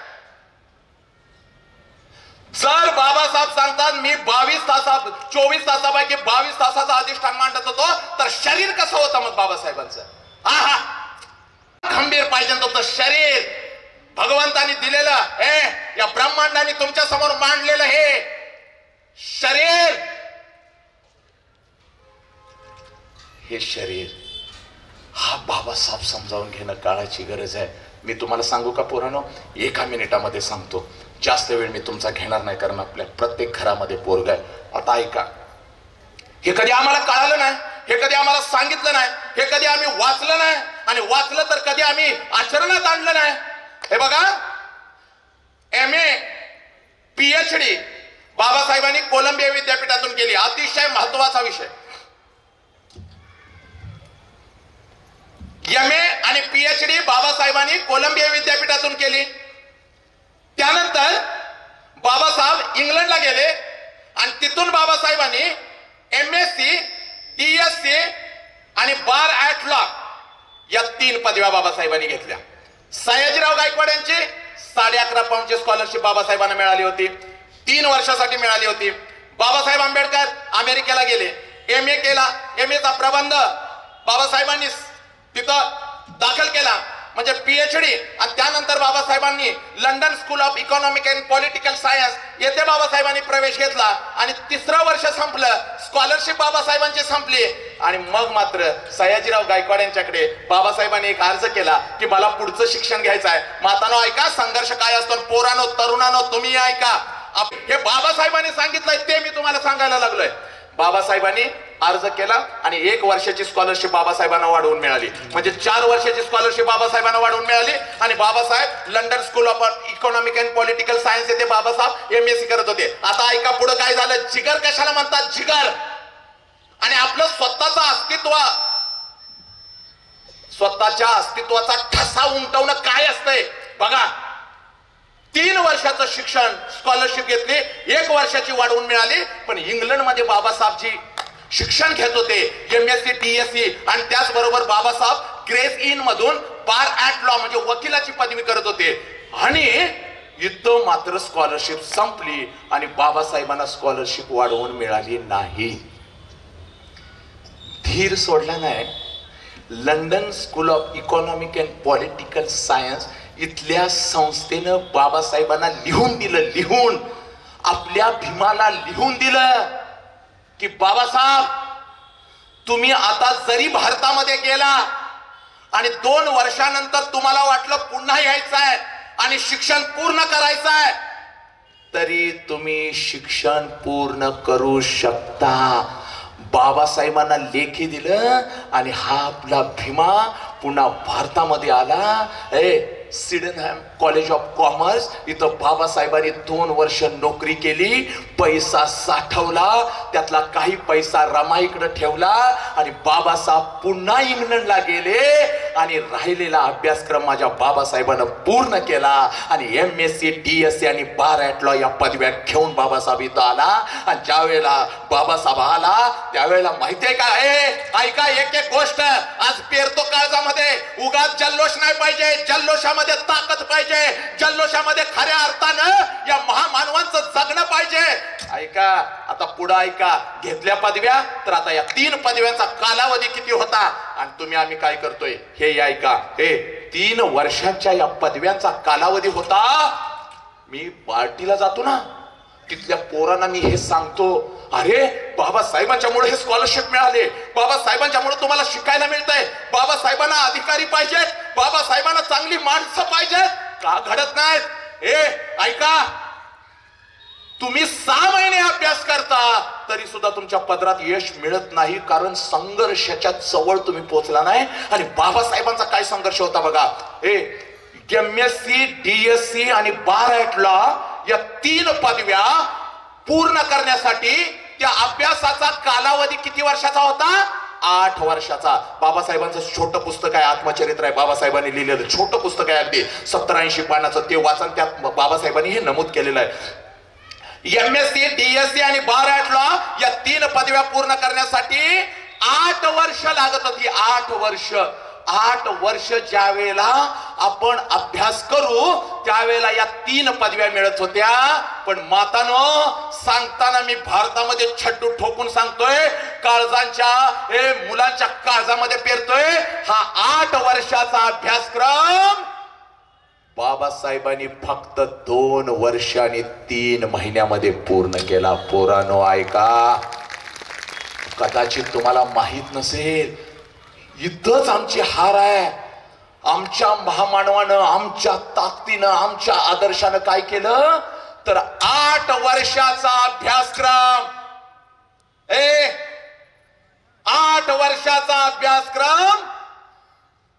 जर बाबासाहेब सांगतात मी 24 तासापैकी 22 तासाचा अधिष्ठान मांडत होतो, तर शरीर कसं होतं मग बाबासाहेबांचं? खंबीर पाहिजे तुमचं शरीर. भगवंतानी दिलेलं हे, या ब्रह्मांडाने तुमच्या समोर मांडलेलं हे शरीर, हे शरीर हा बाबासाहेब समजावून घेणं काळाची गरज आहे. मी तुम्हाला सांगू का पोरांनो, 1 मिनिटामध्ये सांगतो, जास्त वेळ मी तुमचा घेणार नाही, कारण आपल्या प्रत्येक घरामध्ये पोरगा आहे. आता ऐका, हे कधी आम्हाला कळालं नाही, हे कधी आम्हाला सांगितलं नाही, हे कधी आम्ही वाचलं नाही, आणि वाचलं तर कधी आम्ही आचरणात आणलं नाही. हे बघा, MA PhD बाबासाहेबांनी कोलंबिया विद्यापीठातून केली. अतिशय महत्वाचा विषय. MA आणि PhD बाबासाहेबांनी कोलंबिया विद्यापीठातून केली. त्यानंतर बाबासाहेब इंग्लंडला गेले आणि तिथून बाबासाहेबांनी MSc DSc आणि बार ॲट लॉ या 3 पदव्या बाबासाहेबांनी घेतल्या. सयाजीराव गायकवाड यांची 11.5 पाऊंडची स्कॉलरशिप बाबासाहेबांना मिळाली होती, 3 वर्षासाठी मिळाली होती. बाबासाहेब आंबेडकर अमेरिकेला गेले, MA केला. MA चा प्रबंध बाबासाहेबांनी तिथं दाखल केला, म्हणजे PhD. आणि त्यानंतर बाबासाहेबांनी London school of economic and political science येथे बाबासाहेबांनी प्रवेश घेतला. आणि 3रं वर्ष संपलं, स्कॉलरशिप बाबासाहेबांची संपली, आणि मग मात्र सयाजीराव गायकवाड यांच्याकडे बाबासाहेबांनी एक अर्ज केला की मला पुढचं शिक्षण घ्यायचं आहे. मातानो ऐका, संघर्ष काय असतो. पोरानो, तरुणानो, तुम्ही ऐका, हे बाबासाहेबांनी सांगितलंय ते मी तुम्हाला सांगायला लागलोय. बाबासाहेबांनी अर्ज केला आणि 1 वर्षाची स्कॉलरशिप बाबासाहेबांना वाढवून मिळाली, म्हणजे 4 वर्षाची स्कॉलरशिप बाबासाहेबांना वाढवून मिळाली. आणि Babasaheb London school of economic and political science येथे बाबासाहेब MSc करत होते. आता ऐका पुढे काय झालं. जिगर कशाला म्हणतात? जिगर. आणि आपलं स्वतःचं अस्तित्व, स्वतःच्या अस्तित्वाचा ठसा उमटवणं काय असतंय बघा. 3 वर्षाचं शिक्षण स्कॉलरशिप घेतली, 1 वर्षाची वाढवून मिळाली. पण इंग्लंडमध्ये बाबासाहेबजी शिक्षण घेत होते, MSc DSc. आणि त्याचबरोबर बाबासाहेब ग्रेस इन मधून बार ॲट लॉ म्हणजे वकिलाची पदवी करत होते. आणि इथं मात्र स्कॉलरशिप संपली आणि बाबासाहेबांना स्कॉलरशिप वाढवून मिळाली नाही. धीर सोडला नाही. London school of economic and political science इथल्या संस्थेनं बाबासाहेबांना लिहून दिलं, लिहून आपल्या भीमाला लिहून दिलं की बाबासाहेब, तुम्ही आता जरी भारतामध्ये गेला आणि 2 वर्षानंतर तुम्हाला वाटलं पुन्हा यायचं आहे आणि शिक्षण पूर्ण करायचं आहे, तरी तुम्ही शिक्षण पूर्ण करू शकता. बाबासाहेबांना लेखी दिलं आणि हा आपला भीमा पुन्हा भारतामध्ये आला. सिडनहॅम कॉलेज ऑफ कॉमर्स इथं बाबासाहेबांनी 2 वर्ष नोकरी केली, पैसा साठवला, त्यातला काही पैसा रमाईकडे ठेवला आणि बाबासाहेब पुन्हा इंग्लंडला गेले आणि राहिलेला अभ्यासक्रम माझ्या बाबासाहेबांना पूर्ण केला. आणि MSc DSc आणि बार ॲट लॉ या पदव्या घेऊन बाबासाहेब इथं आला. आणि ज्या वेळेला बाबासाहेब आला त्यावेळेला माहितीये का, ऐका एक गोष्ट, आज पेरतो काळजामध्ये, उगाच जल्लोष नाही पाहिजे, जल्लोषामध्ये ताकद पाहिजे, जल्लोषामध्ये खऱ्या अर्थानं या महामानवांचं जगणं पाहिजे. ऐका, आता पुढे ऐका, घेतल्या पदव्या तर आता या 3 पदव्यांचा कालावधी किती होता आणि तुम्ही आम्ही काय करतोय हे ऐका. 3 वर्षांच्या या पदव्यांचा कालावधी होता. मी पार्टीला जातो ना, तिथल्या पोरांना मी हे सांगतो, अरे बाबासाहेबांच्यामुळे हे स्कॉलरशिप मिळाले, बाबासाहेबांच्यामुळे तुम्हाला शिकायला मिळतंय, बाबासाहेबांना अधिकारी पाहिजेत, बाबासाहेबांना चांगली माणसं पाहिजेत, का घडत नाहीत? ऐका, तुम्ही 6 महिने अभ्यास करता तरी सुद्धा तुमच्या पदरात यश मिळत नाही, कारण संघर्षाच्या जवळ तुम्ही पोहोचला नाही. आणि बाबासाहेबांचा काय संघर्ष होता बघा. MSc DSc आणि बार ॲट लॉ या 3 पदव्या पूर्ण करण्यासाठी त्या अभ्यासाचा कालावधी किती वर्षाचा होता? 8 वर्षाचा. बाबासाहेबांचं छोटं पुस्तक आहे, आत्मचरित्र आहे, बाबासाहेबांनी लिहिलेलं छोटं पुस्तक आहे, अगदी 70-80 पानाचं. ते वाचन त्यात बाबासाहेबांनी हे नमूद केलेलं आहे. MSc DSc आणि बार ॲट लॉ या 3 पदव्या पूर्ण करण्यासाठी 8 वर्ष लागत होती. 8 वर्ष. 8 वर्ष ज्या वेळेला आपण अभ्यास करू त्यावेळेला या 3 पदव्या मिळत होत्या. पण मातानो सांगताना मी भारतामध्ये छट्टू ठोकून सांगतोय, काळजांच्या मुलांच्या काळजामध्ये पेरतोय, हा 8 वर्षाचा अभ्यासक्रम बाबासाहेबांनी फक्त 2 वर्ष आणि 3 महिन्यामध्ये पूर्ण केला. पोरांनो ऐका, कदाचित तुम्हाला माहित नसेल, इथंच आमची हार आहे. आमच्या महामानवानं, आमच्या ताकदीनं, आमच्या आदर्शानं काय केलं तर 8 वर्षाचा अभ्यासक्रम 8 वर्षाचा अभ्यासक्रम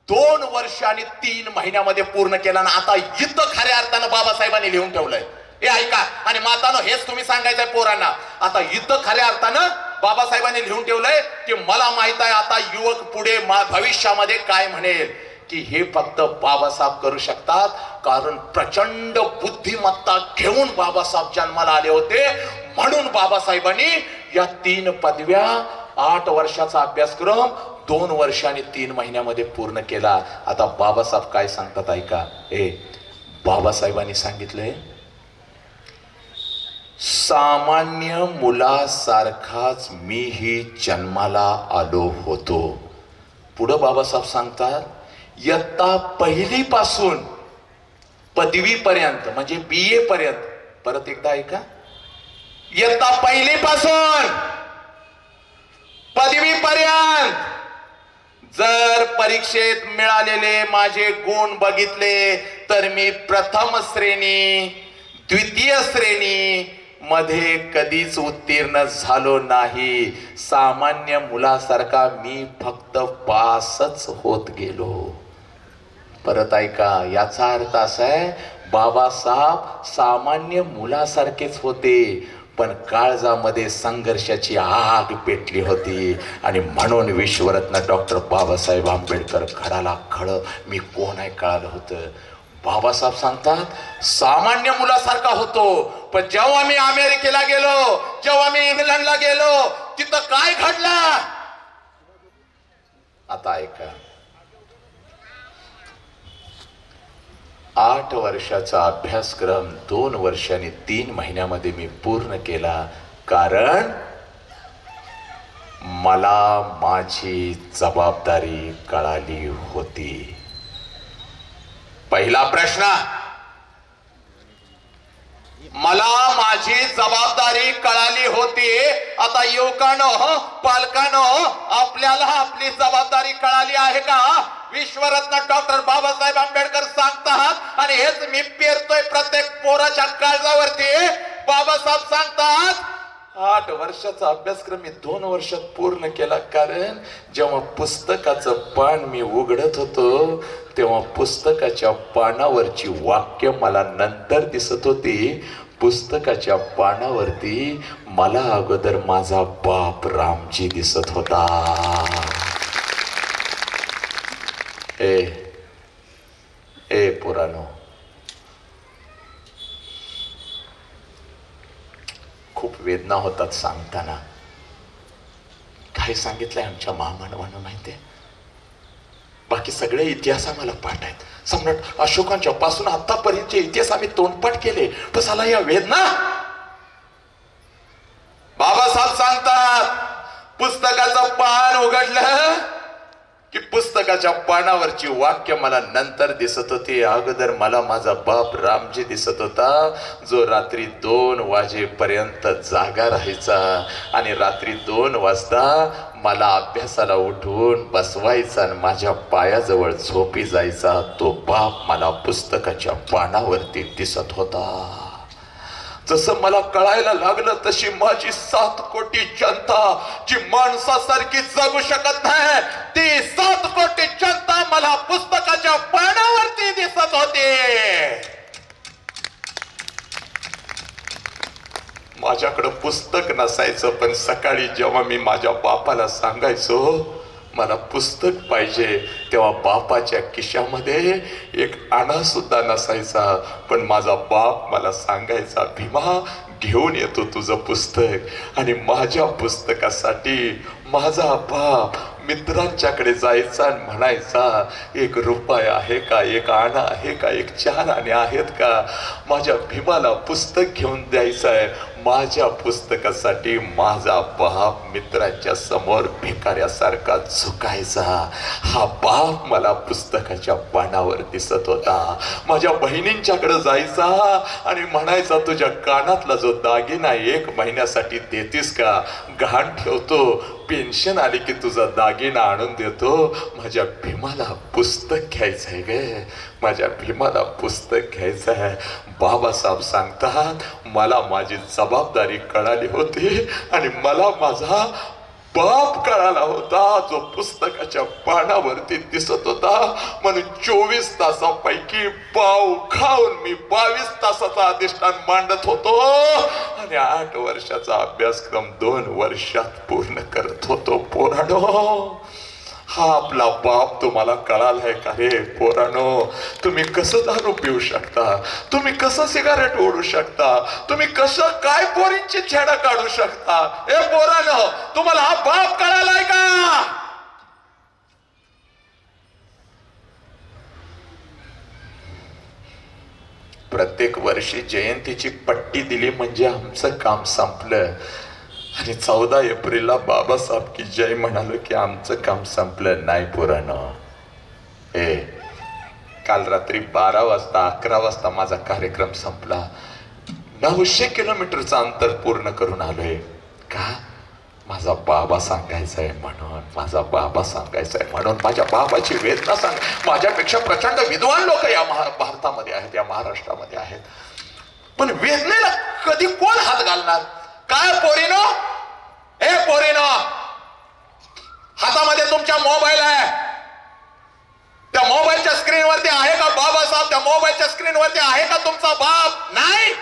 2 वर्ष आणि 3 महिन्यामध्ये पूर्ण केला. ना आता इथं खऱ्या अर्थानं बाबासाहेबांनी लिहून ठेवलंय. हे ऐका आणि मातानो, हेच तुम्ही सांगायचंय पोरांना. आता इथं खऱ्या अर्थानं बाबासाहेबांनी लिहून ठेवलंय की मला माहित आहे आता युवक पुढे भविष्यामध्ये काय म्हणेल, की हे फक्त बाबासाहेब करू शकतात. कारण प्रचंड बुद्धिमत्ता घेऊन बाबासाहेब जन्माला आले होते. म्हणून बाबासाहेबांनी या 3 पदव्या 8 वर्षाचा अभ्यासक्रम 2 वर्ष आणि 3 महिन्यामध्ये पूर्ण केला. आता बाबासाहेब काय सांगतात ऐका. बाबासाहेबांनी सांगितलंय, सामान्य मुलासारखाच मीही जन्माला आलो होतो. पुढे बाबासाहेब सांगतात, इयत्ता 1ली पासून पदवी पर्यंत म्हणजे BA पर्यंत. परत एकदा ऐका, इयत्ता 1ली पासून पदवी पर्यंत जर परीक्षेत मिळालेले माझे गुण बघितले तर मी प्रथम श्रेणी, द्वितीय श्रेणी मध्ये कधीच उत्तीर्ण झालो नाही. सामान्य मुलासारखा मी फक्त पासच होत गेलो. परत ऐका, याचा अर्थ असा आहे, बाबासाहेब सामान्य मुलासारखेच होते, पण काळजामध्ये संघर्षाची आग पेटली होती. आणि म्हणून विश्वरत्न डॉक्टर बाबासाहेब आंबेडकर घडाला खळ मी कोण आहे कळालं होतं. बाबासाहेब सांगतात, सामान्य मुलासारखा होतो, पण जेव्हा मी अमेरिकेला गेलो, जेव्हा मी इंग्लंडला गेलो, तिथं काय घडलं आता ऐका. 8 वर्षाचा अभ्यासक्रम 2 वर्ष आणि 3 महिन्यामध्ये मी पूर्ण केला. कारण मला माझी जबाबदारी कळाली होती. पहिला प्रश्न, मला माझी जबाबदारी कळाली होती. आता युवकांनो, पालकांनो, आपल्याला आपली जबाबदारी कळाली आहे का? विश्वरत्न डॉक्टर बाबासाहेब आंबेडकर सांगतात आणि हेच मी पेरतोय प्रत्येक पोराच्या काळजावरती. बाबासाहेब सांगतात, 8 वर्षाचा अभ्यासक्रम मी 2 वर्षात पूर्ण केला. कारण जेव्हा पुस्तकाचं पान मी उघडत होतो तेव्हा पुस्तकाच्या पानावरची वाक्य मला नंतर दिसत होती. पुस्तकाच्या पानावरती मला अगोदर माझा बाप रामजी दिसत होता. पुरानो, खूप वेदना होतात सांगताना. काय सांगितलंय आमच्या महामानवानं माहितीये? बाकी सगळे इतिहास आम्हाला पाठ आहेत. सम्राट अशोकांच्या पासून आतापर्यंतचे इतिहास आम्ही तोंडपाठ केले, पण साला या वेदना. बाबासाहेब सांगतात, पुस्तकाचं पान उघडलं की पुस्तकाच्या पानावरची वाक्य मला नंतर दिसत होती. अगोदर मला माझा बाप रामजी दिसत होता, जो रात्री 2 वाजेपर्यंत जागा राहायचा आणि रात्री 2 वाजता मला अभ्यासाला उठवून बसवायचा आणि माझ्या पायाजवळ झोपी जायचा. तो बाप मला पुस्तकाच्या पानावरती दिसत होता. जसं मला कळायला लागलं तशी माझी 7 कोटी जनता, जी माणसासारखी जगू शकत नाही, ती 7 कोटी जनता मला पुस्तकाच्या पानावरती दिसत होती. माझ्याकडं पुस्तक नसायचं, पण सकाळी जेव्हा मी माझ्या बापाला सांगायचो मला पुस्तक पाहिजे, तेव्हा बापाच्या खिशामध्ये एक आणा सुद्धा नसायचा, पण माझा बाप मला सांगायचा, भीमा घेऊन येतो तुझं पुस्तक. आणि माझ्या पुस्तकासाठी माझा बाप मित्रांच्याकडे जायचा आणि म्हणायचा, एक रुपया आहे का, एक आणा आहे का, एक 4 आणे आहेत का, माझ्या भीमाला पुस्तक घेऊन द्यायचं आहे. माझ्या पुस्तकासाठी माझा बाप मित्रांच्या समोर भिकाऱ्यासारखा झुकायचा. हा बाप मला पुस्तकाच्या पानावर दिसत होता. माझ्या बहिणींच्याकडे जायचा आणि म्हणायचा, तुझ्या कानातला जो दागिना 1 महिन्यासाठी देतीस का, गहाण ठेवतो, पेन्शन आली की तुझा दागिना आणून देतो. माझ्या भीमाला पुस्तक घ्यायचंय ग, माझ्या भीमाला पुस्तक घ्यायचं आहे. बाबासाहेब सांगतात, मला माझी जबाबदारी कळाली होती आणि मला माझा बाप कळाला होता, जो पुस्तकाच्या पानावरती दिसत होता. म्हणून 24 तासापैकी पाव खाऊन मी 22 तासाचा अधिष्ठान मांडत होतो आणि 8 वर्षाचा अभ्यासक्रम 2 वर्षात पूर्ण करत होतो. पोरांनो, हा आपला बाप तुम्हाला कळालाय का रे? पोरांनो, तुम्ही कसं दारू पिऊ शकता, तुम्ही कसं सिगारेट ओढू शकता, तुम्ही कसं काय पोरींची छेडा काढू शकता? ए पोरांनो, तुम्हाला हा बाप कळालाय का? प्रत्येक वर्षी जयंतीची पट्टी दिली म्हणजे आमचं काम संपलं आणि 14 एप्रिलला बाबासाहेब की जय म्हणालो की आमचं काम संपलं. नाही पोरांनो, काल रात्री 12 वाजता 11 वाजता माझा कार्यक्रम संपला. 900 किलोमीटरचं अंतर पूर्ण करून आलोय. का? माझा बाबा सांगायचा आहे म्हणून, माझा बाबा सांगायचा आहे म्हणून, माझ्या बाबाची वेदना सांग. माझ्यापेक्षा प्रचंड विद्वान लोक या भारतामध्ये आहेत, या महाराष्ट्रामध्ये आहेत, पण वेदनेला कधी कोण हात घालणार? काय पोरीनो, ए पोरीनो, हातामध्ये तुमच्या मोबाईल आहे, त्या मोबाईलच्या स्क्रीनवरती आहे का बाबासाहेब? त्या मोबाईलच्या स्क्रीनवरती आहे का तुमचा बाप? नाही.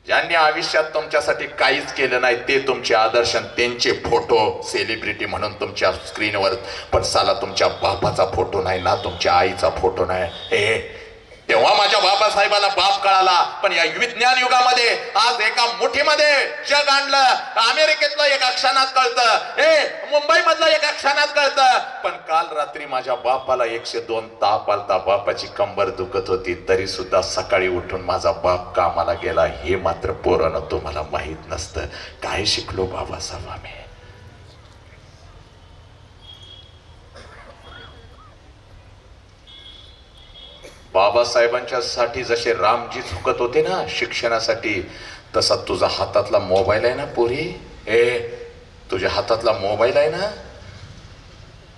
ज्यांनी आयुष्यात तुमच्यासाठी काहीच केलं नाही ते तुमचे आदर्श, त्यांचे फोटो सेलिब्रिटी म्हणून तुमच्या स्क्रीनवर, पण साला तुमच्या बापाचा फोटो नाही ना, तुमच्या आईचा फोटो नाही. हे तेव्हा माझ्या बाबासाहेबाला बाप कळाला. पण या विज्ञान युगामध्ये आज एका मुठीमध्ये जग आणलं. अमेरिकेतलं एका क्षणात कळतं, मुंबई मधलं एका क्षणात कळतं. पण काल रात्री माझ्या बापाला 102 ताप आलता, बापाची कंबर दुखत होती, तरी सुद्धा सकाळी उठून माझा बाप कामाला गेला. हे मात्र पोरानं तुम्हाला माहित नसतं. काय शिकलो बाबासाहेब आम्ही? बाबासाहेबांच्या साठी जसे रामजी झुकत होते ना शिक्षणासाठी, तसा तुझा हातातला मोबाईल आहे ना पोरी, तुझ्या हातातला मोबाईल आहे ना,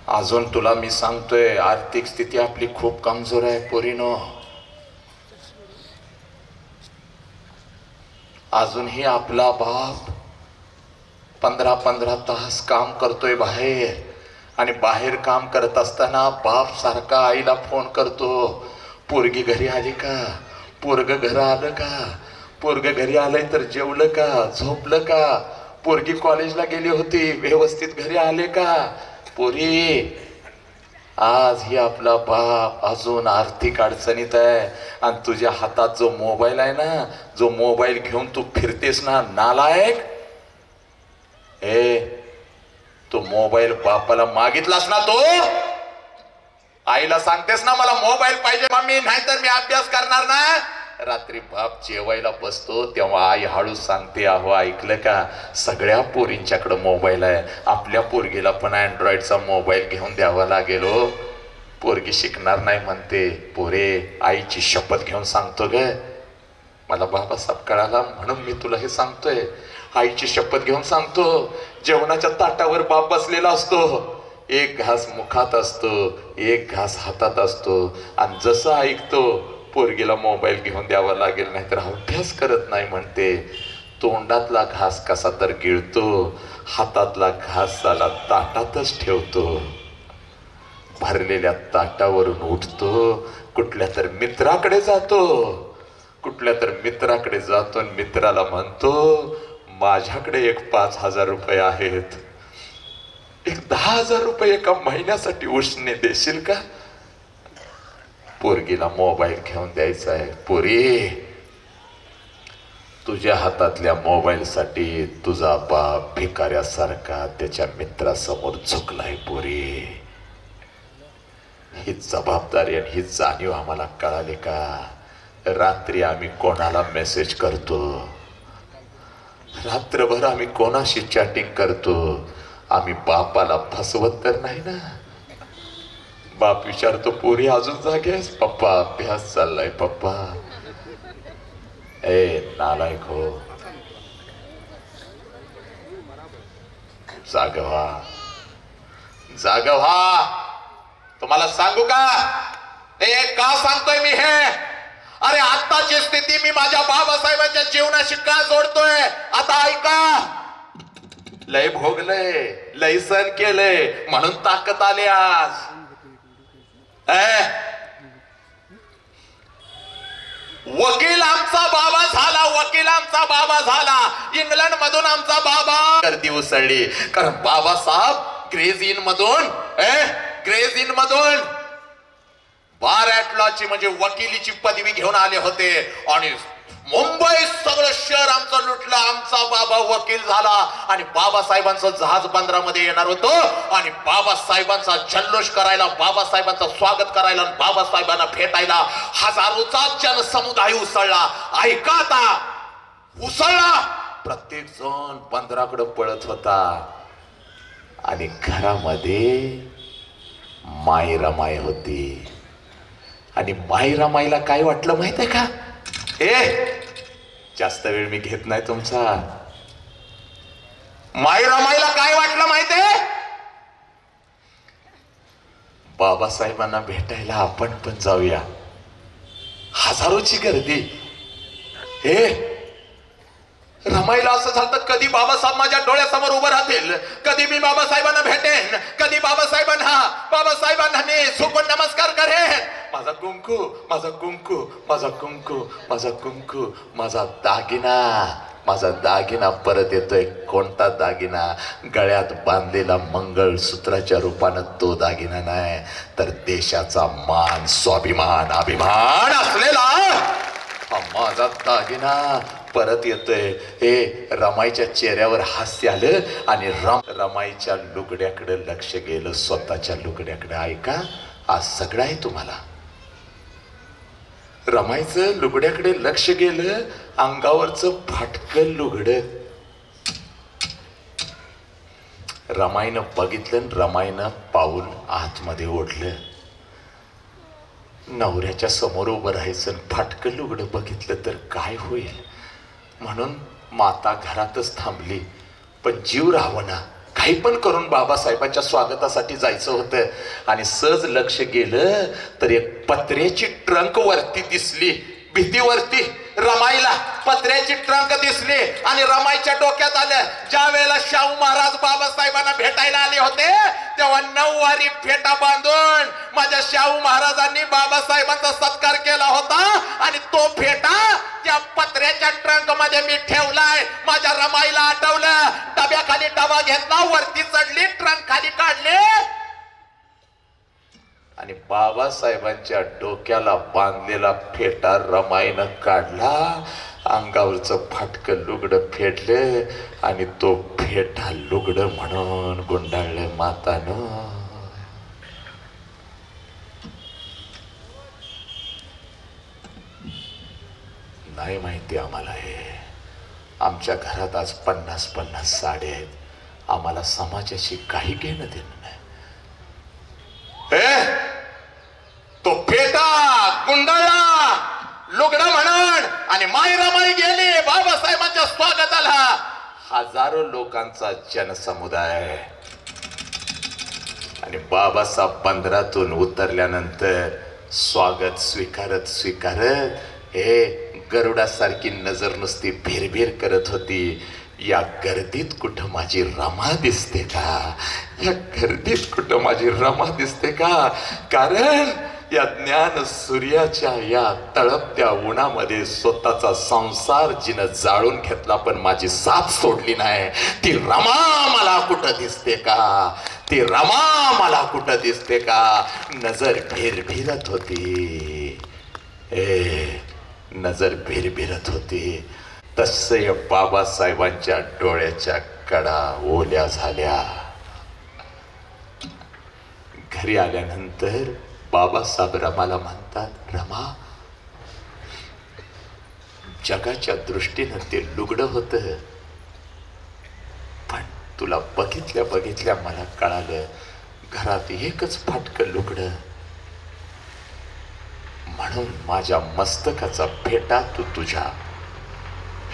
अजून तुला मी सांगतोय आर्थिक स्थिती आपली खूप कमजोर आहे पोरीनो. अजूनही आपला बाप 15-15 तास काम करतोय बाहेर, आणि बाहेर काम करत असताना बाप सारखा आईला फोन करतो, पोरगी घरी आली का, पोरग घर आलं का, पोरग घरी आलंय तर जेवलं का, झोपलं का, पोरगी कॉलेजला गेली होती व्यवस्थित घरी आले का. पोरी, आज ही आपला बाप अजून आर्थिक अडचणीत आहे, आणि तुझ्या हातात जो मोबाईल आहे ना, जो मोबाईल घेऊन तू फिरतेस ना नालायक, तो मोबाईल बापाला मागितलास ना, तो आईला सांगतेस ना मला मोबाईल पाहिजे मम्मी, नाहीतर मी अभ्यास करणार ना. रात्री बाप जेवायला बसतो तेव्हा आई हळू सांगते, अहो ऐकलं का, सगळ्या पोरींच्याकडे मोबाईल आहे, आपल्या पोरगीला पण अँड्रॉइडचा मोबाईल घेऊन द्यावा लागेल. पोरगी शिकणार नाही म्हणते. पोरे, आईची शपथ घेऊन सांगतो ग, मला बाबासाहेब कळाला म्हणून मी तुला हे सांगतोय. आईची शपथ घेऊन सांगतो, जेवणाच्या ताटावर बाप बसलेला असतो, एक घास मुखात असतो, एक घास हातात असतो, आणि जसं ऐकतो पोरगीला मोबाईल घेऊन द्यावा लागेल नाहीतर अभ्यास करत नाही म्हणते. तोंडातला घास कसा तर गिळतो, हातातला घास त्याला ताटातच ठेवतो, भरलेल्या ताटावरून उठतो, कुठल्या तर मित्राकडे जातो, कुठल्या तर मित्राकडे जातो आणि मित्राला म्हणतो, माझ्याकडे एक 5,000 रुपये आहेत, एक 10,000 रुपये एका महिन्यासाठी उसने देशील का? पोरगीला मोबाईल घेऊन द्यायचा आहे. पोरी, तुझ्या हातातल्या मोबाईलसाठी तुझा बाप भिकाऱ्यासारखा त्याच्या मित्रासमोर झुकलाय पोरी. ही जबाबदारी आणि ही जाणीव आम्हाला कळाली का? रात्री आम्ही कोणाला मेसेज करतो, रात्रभर आम्ही कोणाशी चॅटिंग करतो, आम्ही बापाला फसवत तर नाही ना? बाप विचारतो पोरी अजून जागेस? पप्पा अभ्यास चाललाय पप्पा. ए नालायक हो, जाग व्हा, जाग व्हा. तुम्हाला सांगू का का सांगतोय मी हे? अरे आत्ताची स्थिती मी माझ्या बाबासाहेबांच्या जीवनाशी का जोडतोय? आता ऐका. लय भोगलंय, लय सहन केलंय म्हणून ताकद आली आज. वकील आमचा बाबा झाला, वकील आमचा बाबा झाला. इंग्लंड मधून आमचा बाबा गर्दी उसळली, कारण बाबासाहेब ग्रेज इन मधून बार ॲट लॉची म्हणजे वकिलीची पदवी घेऊन आले होते. आणि मुंबई सगळं शहर आमचं लुटलं. आमचा बाबा वकील झाला आणि बाबासाहेबांचं जहाज बंदरामध्ये येणार होतं आणि बाबासाहेबांचा जल्लोष करायला, बाबासाहेबांचं स्वागत करायला, बाबासाहेबांना भेटायला हजारोचा जनसमुदाय उसळला. ऐका आता, उसळला. प्रत्येक जण बंदराकडे पळत होता आणि घरामध्ये माई रमाई होती. आणि माई रमाईला काय वाटलं माहित आहे का? जास्त वेळ मी घेत नाही तुमचा. माई रमाईला काय वाटलं माहितीये? बाबासाहेबांना भेटायला आपण पण जाऊया. हजारोची गर्दी. रमाईला असं झालं, कधी बाबासाहेब माझ्या डोळ्यासमोर उभं राहतील, कधी मी बाबासाहेबांना भेटेन, कधी बाबासाहेबांना मी झुकून नमस्कार करेन. माझा कुंकू, माझा कुंकू, माझा कुंकू, माझा कुंकू, माझा दागिना, माझा दागिना परत येतोय. कोणता दागिना? गळ्यात बांधलेला मंगळसूत्राच्या रूपानं तो दागिना नाही, तर देशाचा मान, स्वाभिमान, अभिमान असलेला हा माझा दागिना परत येतोय. रमाईच्या चेहऱ्यावर हास्य आलं आणि रमाईच्या लुगड्याकडे लक्ष गेलं, स्वतःच्या लुगड्याकडे. ऐका, आज सगळं आहे तुम्हाला. रमाईचं लुगड्याकडे लक्ष गेलं, अंगावरचं फाटकं लुगडं. रमाईनं बघितलं, रमाईनं पाऊल आतमध्ये ओढलं. नवऱ्याच्या समोर उभं राहायचं, फाटकं लुगडं बघितलं तर काय होईल म्हणून माता घरातच थांबली. पण जीव राहावना, काही पण करून बाबासाहेबांच्या स्वागतासाठी जायचं होतं. आणि सहज लक्ष गेलं तर एक पत्र्याची ट्रंक वरती दिसली, भीतीवरती. रमाईला पत्र्याची ट्रंक दिसली आणि रमाईच्या डोक्यात आलं, ज्या वेळेला शाहू महाराज बाबासाहेबांना भेटायला आले होते तेव्हा 9 वारी फेटा बांधून माझ्या शाहू महाराजांनी बाबासाहेबांचा सत्कार केला होता. आणि तो फेटा त्या पत्र्याच्या ट्रंक मध्ये मी ठेवलाय. माझ्या रमाईला आठवलं, डब्याखाली डबा घेतला, वरती चढली, ट्रंक खाली काढले आणि बाबासाहेबांच्या डोक्याला बांधलेला फेटा रमाईनं काढला. अंगावरचं फाटकं लुगडं फेडलं आणि तो फेटा लुगडं म्हणून गुंडाळलं मातानं. नाही माहिती आम्हाला हे. आमच्या घरात आज 50-50 साड्या आहेत. आम्हाला समाजाशी काही घेणं देणं नाही. तो फेटा गुंडाळला लुगडं म्हणून आणि माई रमाई गेली बाबासाहेबांच्या स्वागताला. हजारो लोकांचा जनसमुदाय. आणि बाबासाहेब बंदरातून उतरल्यानंतर स्वागत स्वीकारत गरुडासारखी नजर नुसती भिरभिर करत होती. या गर्दीत कुठं माझी रमा दिसते का? या गर्दीत कुठं माझी रमा दिसते का? कारण या ज्ञान सूर्याच्या या तळपत्या उन्हामध्ये स्वतःचा संसार जिनं जाळून घेतला पण माझी साथ सोडली नाही. ती रमा मला कुठं दिसते का? ती रमा मला कुठं दिसते का? नजर भिरभिरत होती. नजर भिरभिरत होती. तसे बाबासाहेबांच्या डोळ्याच्या कडा ओल्या झाल्या. घरी आल्यानंतर बाबासाहेब रमाला म्हणतात, रमा, जगाच्या दृष्टीनं ते लुगडं होतं, पण तुला बघितल्या बघितल्या मला कळालं घरात एकच फाटकं लुगडं, म्हणून माझ्या मस्तकाचा फेटा तू तुझ्या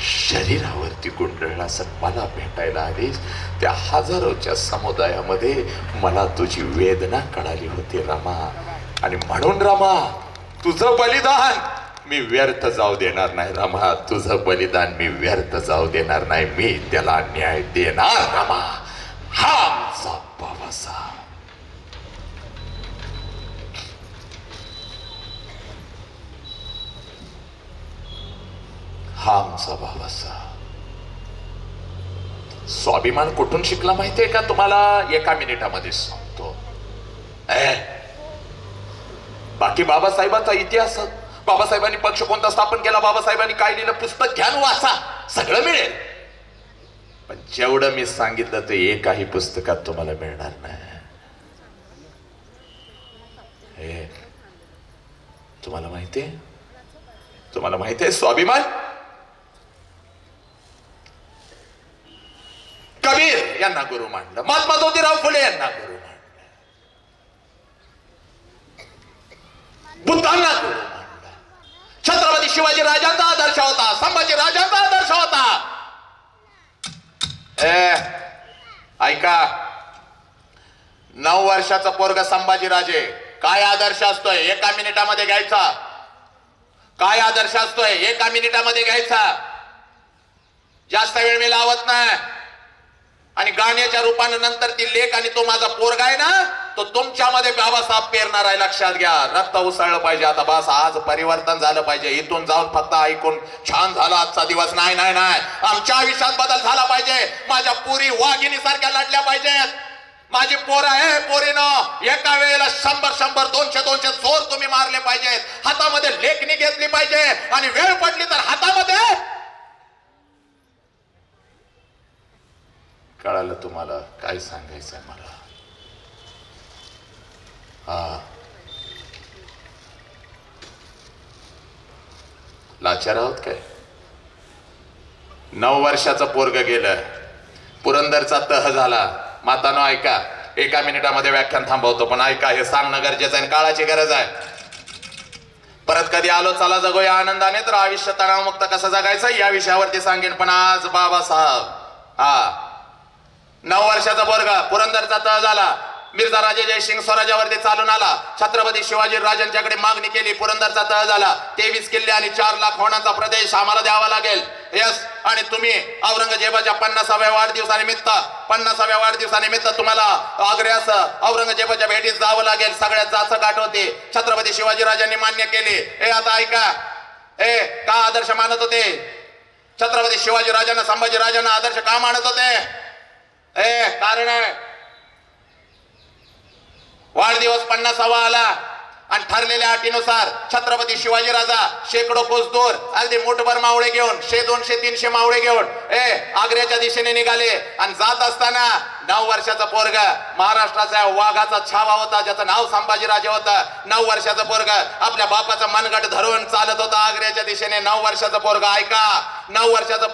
शरीरावरती गुंडळलास, मला भेटायला आलीस. त्या हजारोच्या समुदायामध्ये मला तुझी वेदना कळाली होती रमा, आणि म्हणून रमा तुझं बलिदान मी व्यर्थ जाऊ देणार नाही रमा, तुझं बलिदान मी व्यर्थ जाऊ देणार नाही, मी त्याला न्याय देणार रमा. हा आमचा बाबासाहेब. हा आमचा बाबासाहेब. स्वाभिमान कुठून शिकला माहितीये का तुम्हाला? एका मिनिटामध्ये सांगतो. बाकी बाबासाहेबांचा इतिहास, बाबासाहेबांनी पक्ष कोणता स्थापन केला, बाबासाहेबांनी काय लिहिलं, पुस्तक घ्या वाचा, सगळं मिळेल. पण जेवढं मी सांगितलं ते एकाही पुस्तकात तुम्हाला मिळणार नाही. हे तुम्हाला माहितीये? तुम्हाला माहितीये स्वाभिमान? कबीर यांना गुरु मानलं, महात्मा ज्योतिराव फुले यांना गुरु मानलं, बुद्धांना गुरु मानलं. छत्रपती शिवाजी राजांचा आदर्श होता, संभाजी राजांचा आदर्श होता. ऐका, 9 वर्षाचा पोरग संभाजी राजे, काय आदर्श असतोय एका मिनिटामध्ये घ्यायचा. काय आदर्श असतोय एका मिनिटामध्ये घ्यायचा. जास्त वेळ मी लावत नाही. आणि गाण्याच्या रूपाने नंतर ती लेख आणि तो माझा पोरगा आहे ना, तो तुमच्यामध्ये बाबासाहेब पेरणार आहे, लक्षात घ्या. रक्त उसळलं पाहिजे आता, बस आज परिवर्तन झालं पाहिजे. इथून जाऊन फक्त ऐकून छान झाला आजचा दिवस, नाही नाही नाही, आमच्या आयुष्यात बदल झाला पाहिजे. माझ्या पोरी वाघिणी सारख्या लढल्या पाहिजेत. माझी पोर आहे, पोरीनं एका वेळेला 100 200 चोर तुम्ही मारले पाहिजेत. हातामध्ये लेखणी घेतली पाहिजे, आणि वेळ पडली तर हातामध्ये. कळालं तुम्हाला काय सांगायचंय मला? हा, लाचार आहोत काय? 9 वर्षाचं पोरग गेलं, पुरंदरचा तह झाला. मातानो ऐका, एका मिनिटामध्ये व्याख्यान थांबवतो, पण ऐका, हे सांगणं गरजेचं आहे, काळाची गरज आहे. परत कधी आलो चला जगूया आनंदाने, तर आयुष्य तणावमुक्त कसं जगायचं या विषयावरती सांगेन. पण आज बाबासाहेब, हा 9 वर्षाचा पोरगा, पुरंदरचा तह झाला, मिर्झा राजे जयसिंग स्वराज्यावरती चालून आला. छत्रपती शिवाजी राजांच्याकडे मागणी केली, पुरंदरचा तह झाला. 23 किल्ले आणि 4 लाख होणाचा प्रदेश आम्हाला द्यावा लागेल. यस, आणि तुम्ही औरंगजेबाच्या 50व्या वाढदिवसानिमित्त तुम्हाला आग्र्यास औरंगजेबाच्या भेटीस जावं लागेल. सगळ्यात जास्त गाठ होती. छत्रपती शिवाजी राजांनी मान्य केली. आता ऐका, का आदर्श मानत होते छत्रपती शिवाजी राजांना, संभाजी राजांना आदर्श का मानत होते? कारण आहे, वाढदिवस 50वा आला, आणि ठरलेल्या अटीनुसार छत्रपती शिवाजी राजा शेकडो कोस दूर, अगदी मोठभर मावळे घेऊन, 100 200 300 मावळे घेऊन आग्र्याच्या दिशेने निघाले. आणि जात असताना 9 वर्षाचा पोरग, महाराष्ट्राचा वाघाचा छावा होता, ज्याचं नाव संभाजी राजे होतं. 9 वर्षाचा पोरग आपल्या बापाचा मनगट धरून चालत होता आग्र्याच्या दिशेने. 9 वर्षाचा पोरग, ऐका, 9 वर्षाचा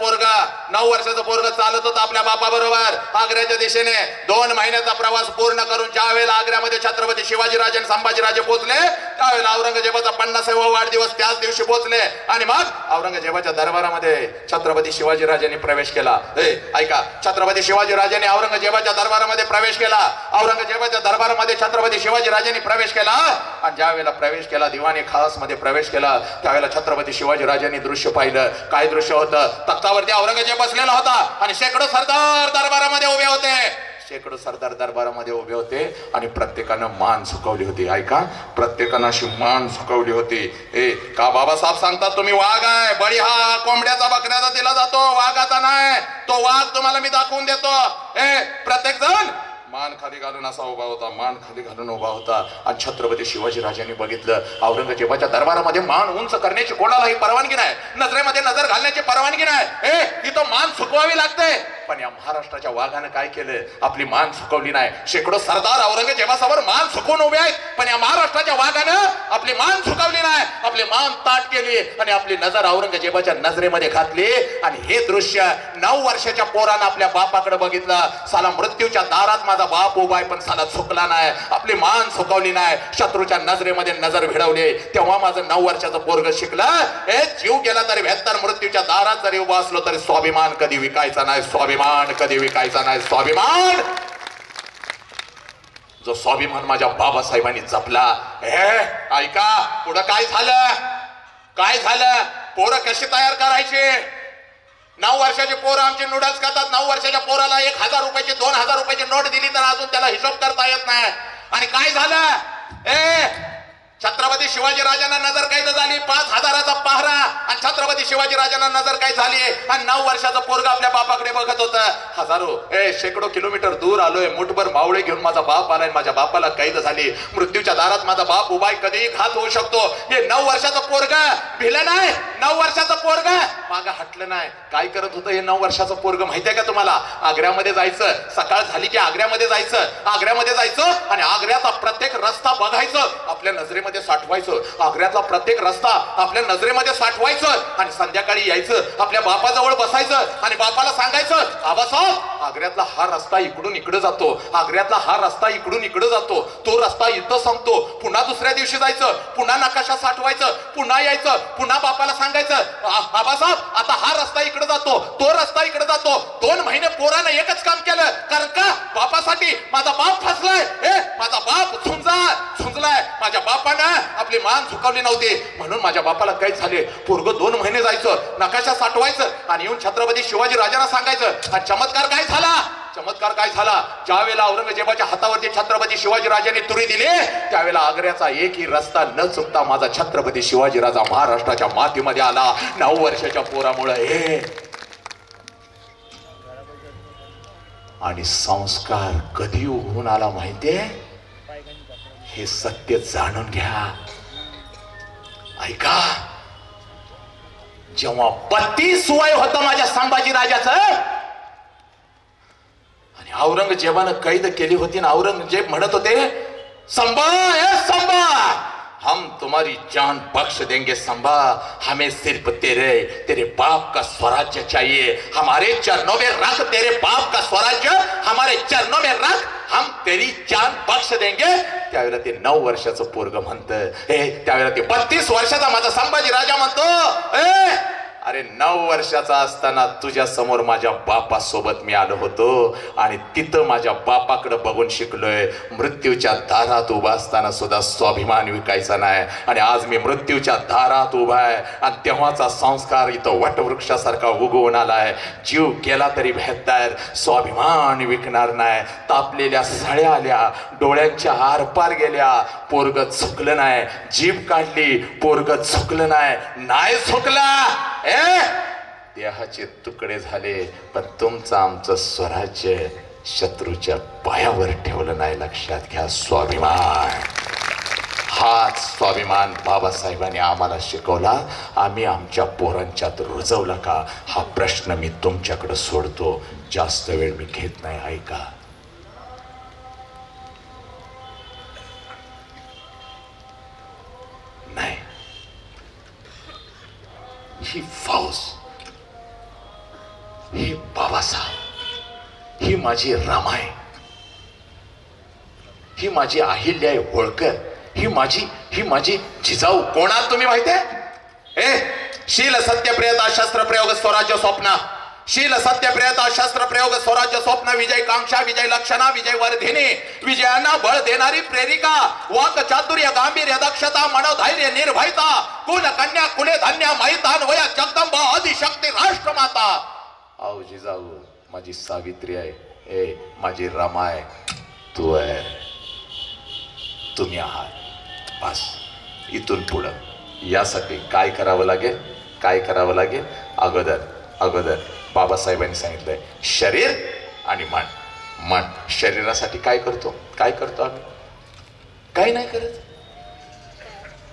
पोरग चालत होता आपल्या बापा बरोबर आग्र्याच्या दिशेने. 2 महिन्याचा प्रवास पूर्ण करून ज्या वेळेला आग्र्यामध्ये छत्रपती शिवाजी राजे आणि संभाजी राजे पोहोचले, त्यावेळेला औरंगजेबाचा 50वा वाढदिवस त्याच दिवशी पोहोचले. आणि मग औरंगजेबाच्या दरबारामध्ये छत्रपती शिवाजी राजांनी प्रवेश केला. ऐका, छत्रपती शिवाजी राजांनी औरंगजेबाच्या दरबारामध्ये प्रवेश केला. औरंगजेबाच्या दरबारामध्ये छत्रपती शिवाजी राजांनी प्रवेश केला. आणि ज्या वेळेला प्रवेश केला, दिवाणी खास मध्ये प्रवेश केला, त्यावेळेला छत्रपती शिवाजी राजांनी दृश्य पाहिलं. काय दृश्य होतं? तख्तावरती औरंगजेब बसलेला होता, आणि शेकडो सरदार दरबारामध्ये उभे होते. आणि प्रत्येकानं मान झुकवली होती. ऐका, प्रत्येकानं अशी मान झुकवली होती. का बाबासाहेब सांगतात तुम्ही वाघ आहे, बळी हा कोंबड्याचा बकऱ्याचा दिला जातो, वाघाचा नाही. तो वाघ तुम्हाला मी दाखवून देतो. प्रत्येक जण मान खाली घालून असा उभा होता, मान खाली घालून उभा होता. आणि छत्रपती शिवाजीराजांनी बघितलं औरंगजेबाच्या दरबारामध्ये मान उंच करण्याची कोणालाही परवानगी नाही, नजरेमध्ये नजर घालण्याची परवानगी नाही. इथं मान झुकवावी लागते. पण या महाराष्ट्राच्या वाघानं काय केलं? आपली मान झुकवली नाही. शेकडो सरदार औरंगजेबासमोर मान झुकवून उभे आहेत, पण या महाराष्ट्राच्या वाघानं आपली मान झुकवली नाही, आपली मान ताट केली आणि आपली नजर औरंगजेबाच्या नजरेमध्ये घातली. आणि हे दृश्य 9 वर्षाच्या पोरानं आपल्या बापाकडे बघितलं. साला मृत्यूच्या दारात माझा बाप उभा आहे, पण साला झुकला नाही, आपली मान झुकवली नाही, शत्रूच्या नजरेमध्ये नजर भिडवली. तेव्हा माझं 9 वर्षाचं पोरग शिकलं, जीव गेला तरी 72 मृत्यूच्या दारात जरी उभा असलो तरी स्वाभिमान कधी विकायचा नाही, स्वाभिमान कधी विकायचा नाही. स्वाभिमान, जो स्वाभिमान माझ्या बाबासाहेबांनी जपला. ऐका पुढं काय झालं, काय झालं? पोरं कशी तयार करायची? 9 वर्षाचे पोरं आमचे नूडल्स खातात. 9 वर्षाच्या पोराला 1000 रुपयाची 2000 रुपयाची नोट दिली तर अजून त्याला हिशोब करता येत नाही. आणि काय झालं? छत्रपती शिवाजी राजांना नजर कैद झाली, 5000चा पहरा. आणि छत्रपती शिवाजी राजांना नजर कैद झाली आणि 9 वर्षाचं पोरग आपल्या बापाकडे बघत होतं. हजारो शेकडो किलोमीटर दूर आलोय, मुठभर मावळे घेऊन माझा बाप आलाय, माझ्या बापाला कैद झाली, मृत्यूच्या दारात माझा बाप उभाय, कधीही घात होऊ शकतो. हे 9 वर्षाचं पोरग भिलं नाही, 9 वर्षाचं पोरग मागं हटलं नाही. काय करत होतं हे 9 वर्षाचं पोरग माहितीये का तुम्हाला? आग्र्यामध्ये जायचं, सकाळ झाली की आग्र्यामध्ये जायचं, आग्र्यामध्ये जायचं आणि आग्र्याचा प्रत्येक रस्ता बघायचं, आपल्या नजरेमध्ये साठवायचं. आग्र्यातला प्रत्येक रस्ता आपल्या नजरेमध्ये साठवायचं आणि संध्याकाळी यायचं, आपल्या बापाजवळ बसायचं आणि बापाला सांगायचं, आबासाहेब आग्र्यातला हा रस्ता इकडून इकडे जातो, आग्र्यातला हा रस्ता इकडून इकडे जातो, तो रस्ता इथं संपतो. पुन्हा दुसऱ्या दिवशी जायचं, पुन्हा नकाशा साठवायचं, पुन्हा यायचं, पुन्हा बापाला सांगायचं, आबासाहेब आता हा रस्ता इकडे जातो, तो रस्ता इकडे जातो. 2 महिने पोरानं एकच काम केलं, कारण का? बापासाठी. माझा बाप फसलाय, माझा बाप झुंजलाय, माझ्या बापानं आपली मान झुकवली नव्हती, म्हणून माझ्या बापाला काय झाले. पोरग 2 महिने जायचं, नकाशा साठवायचं आणि येऊन छत्रपती शिवाजी राजांना सांगायचं. आणि चमत्कार काय झाला? चमत्कार काय झाला? ज्या वेळेला औरंगजेबाच्या हातावरती छत्रपती शिवाजी राजांनी तुरी दिली, त्यावेळेला आग्र्याचा एकही रस्ता न चुकता माझा छत्रपती शिवाजी राजा महाराष्ट्राच्या मातीमध्ये आला 9 वर्षाच्या पोरामुळे. आणि संस्कार कधी उघडून आला माहितीये? हे सत्य जाणून घ्या. ऐका, जेव्हा 32 वय होतं माझ्या संभाजी राजाचं आणि औरंगजेबानं कैद केली होती ना, औरंगजेब म्हणत होते, संभा संभा हम तुम्हारी जान बख्श देंगे संभा, हमें सिर्फ तेरे बाप का स्वराज्य चाहिए, हमारे चरणों में रख तेरे बाप का स्वराज्य, हमारे चरणों में रख, हम तेरी जान बख्श देंगे. त्यावेळेला ते 9 वर्षाचं पोरग म्हणतं, त्यावेळेला ते 32 वर्षाचा माझा संभाजी राजा म्हणतो, अरे 9 वर्षाचा असताना तुझ्या समोर माझ्या बापासोबत मी आलो होतो आणि तिथं माझ्या बापाकडे बघून शिकलोय. मृत्यूच्या दारात उभा असताना सुद्धा स्वाभिमान विकायचा नाही आणि आज मी मृत्यूच्या दारात उभा आहे आणि तेव्हाचा संस्कार इथं वटवृक्षासारखा उगवून आलाय. जीव गेला तरी बेहत्तर, स्वाभिमान विकणार नाही. तापलेल्या सळ्या आल्या, डोळ्यांच्या आरपार गेल्या, पोरग झुकलं नाही, जीभ काढली, पोरग झुकलं नाही, नाही झुकला. देहाचे तुकडे झाले, पण तुमचं आमचं स्वराज्य शत्रूच्या पायावर ठेवलं नाही. लक्षात घ्या, स्वाभिमान. हाच स्वाभिमान बाबासाहेबांनी आम्हाला शिकवला. आम्ही आमच्या पोरांच्यात रुजवला का? हा प्रश्न मी तुमच्याकडे सोडतो. जास्त वेळ मी घेत नाही. ऐका, नाही, ही फौज, ही बाबासाहेब, ही माझी रमाई, ही माझी अहिल्याई होळकर, ही माझी जिजाऊ. कोणात तुम्ही माहितीये? शील सत्यप्रियता शस्त्रप्रयोग स्वराज्य स्वप्न, शील सत्यप्रियता शस्त्रप्रयोग स्वराज्य स्वप्न, विजय कांक्षा, विजय लक्षणा, विजय वर्धिनी, विजयांना बळ देणारी प्रेरिका, वाक चातुर्य, गांभीर्य, दक्षता, मनोधैर्य, निर्भयता, कुल कन्या, कुले धन्य, मैतान वया, जगदंबा, आदिशक्ती, राष्ट्रमाता. आओ जिजाऊ, माझी सावित्री आहे, माझी रमा आहे, तू आहे, तुम्ही आहात. बस, इथून पुढं यासाठी काय करावं लागेल? काय करावं लागेल? अगोदर बाबासाहेबांनी सांगितलंय, शरीर आणि मन मन शरीरासाठी काय करतो? काय करतो आम्ही? काय नाही करत,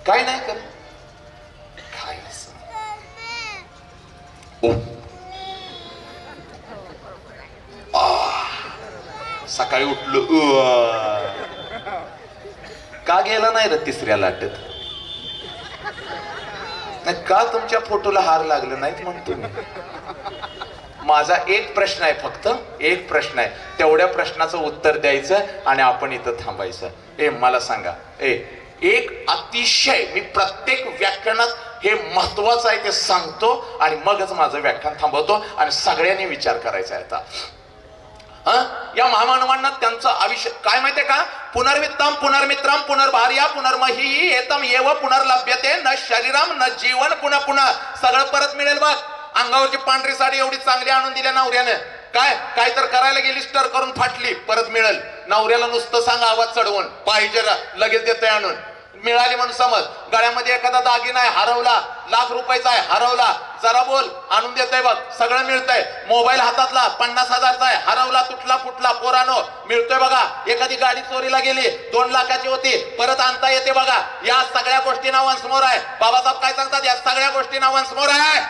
काय नाही करत. काय सकाळी उठलो, का गेला नाही रे तिसऱ्या लाटेत? नाही का तुमच्या फोटोला हार लागलं नाहीत म्हणतो मी. माझा एक प्रश्न आहे, फक्त एक प्रश्न आहे, तेवढ्या प्रश्नाचं उत्तर द्यायचं आणि आपण इथं थांबायचं. मला सांगा, एक अतिशय, मी प्रत्येक व्याख्यानात हे महत्वाचं आहे ते सांगतो आणि मगच माझं व्याख्यान थांबवतो आणि सगळ्यांनी विचार करायचा आहे. आता या महामानवांना त्यांचं आयुष्य काय माहितीये का? पुनर्वित्तम पुनर्मित्रम पुनर्भार्या पुनर्मही एतम येव पुनर्लभ्यते न शरीरम न जीवन पुन्हा पुन्हा. सगळं परत मिळेल बघ. अंगावरची पांढरी साडी एवढी चांगली आणून दिल्या नवऱ्याने, काय तर करायला गेली, स्टर करून फाटली, परत मिळेल. नवऱ्याला नुसतं सांग आवाज चढवून, पाहिजे लगेच देतोय आणून. मिळाली म्हणून समज. गळ्यामध्ये एखादा दागिना आहे, हरवला, लाख रुपयाचा आहे, हरवला, जरा बोल, आणून देतोय बघ, सगळं मिळतंय. मोबाईल हातातला 50,000चा आहे, हरवला, तुटला फुटला, पोरानो मिळतोय बघा. एखादी गाडी चोरीला गेली, 2 लाखाची होती, परत आणता येते बघा. या सगळ्या गोष्टींना वंशमोर आहे. बाबासाहेब काय सांगतात? या सगळ्या गोष्टींना वंशमोर आहे.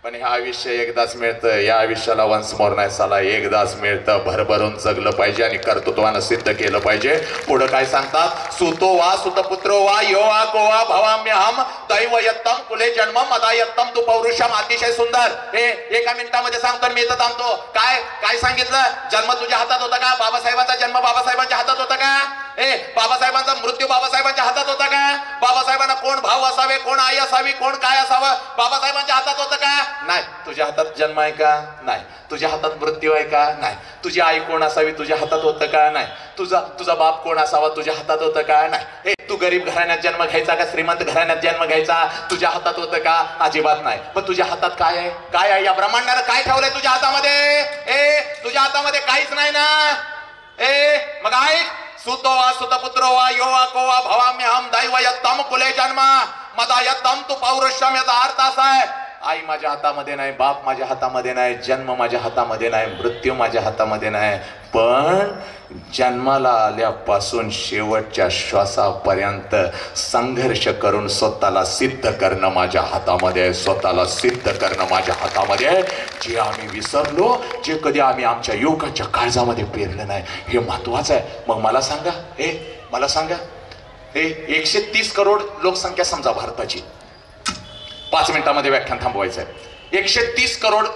पण हे आयुष्य एकदाच मिळतं. या आयुष्याला वंशमोर नाही. साला एकदाच मिळतं. भरभरून जगलं पाहिजे आणि कर्तृत्वानं सिद्ध केलं पाहिजे. पुढे काय सांगतात? सुतो वा सुतपुत्रो वा यो वा को वा भवाम्यहम दैवयत्तम कुले जन्म मदायत्तम तू पौरुषम. अतिशय सुंदर. हे एका मिनिटामध्ये सांगतो, मी इथं थांबतो. काय सांगितलं? जन्म तुझ्या हातात होता का? बाबासाहेबांचा जन्म बाबासाहेबांच्या हातात होता का? बाबासाहेबांचा मृत्यू बाबासाहेबांच्या हातात होता का? बाबासाहेबांना कोण भाऊ असावे, कोण आई असावी, कोण काय असावं, बाबासाहेबांच्या हातात होतं का? नाही. तुझ्या हातात जन्म आहे का? नाही. तुझ्या हातात मृत्यू आहे का? नाही. तुझी आई कोण असावी तुझ्या हातात होतं का? नाही. तुझा बाप कोण असावा तुझ्या हातात होतं का? नाही. तू गरीब घराण्यात जन्म घ्यायचा का श्रीमंत घराण्यात जन्म घ्यायचा तुझ्या हातात होतं का? अजिबात नाही. पण तुझ्या हातात काय आहे? काय आहे? या ब्रह्मांडानं काय ठेवलंय तुझ्या हातामध्ये? तुझ्या हातामध्ये काहीच नाही ना. मग ऐक, सुतो वा सुतपुत्रो वा यो वा को वा भवाम्यहम दैवयत्तम कुले जन्म मदायत्तम तू पौरुषम. याचा अर्थ असा आहे, आई माझ्या हातामध्ये नाही, बाप माझ्या हातामध्ये नाही, जन्म माझ्या हातामध्ये नाही, मृत्यू माझ्या हातामध्ये नाही, पण जन्माला आल्यापासून शेवटच्या श्वासापर्यंत संघर्ष करून स्वतःला सिद्ध करणं माझ्या हातामध्ये आहे. स्वतःला सिद्ध करणं माझ्या हातामध्ये आहे. जे आम्ही विसरलो, जे कधी आम्ही आमच्या युवकाच्या काळजामध्ये पेरलं नाही, हे महत्वाचं आहे. मग मला सांगा, 130 करोड लोकसंख्या समजा भारताची. 5 मिनिटामध्ये व्याख्यान थांबवायचं आहे. 130 करोड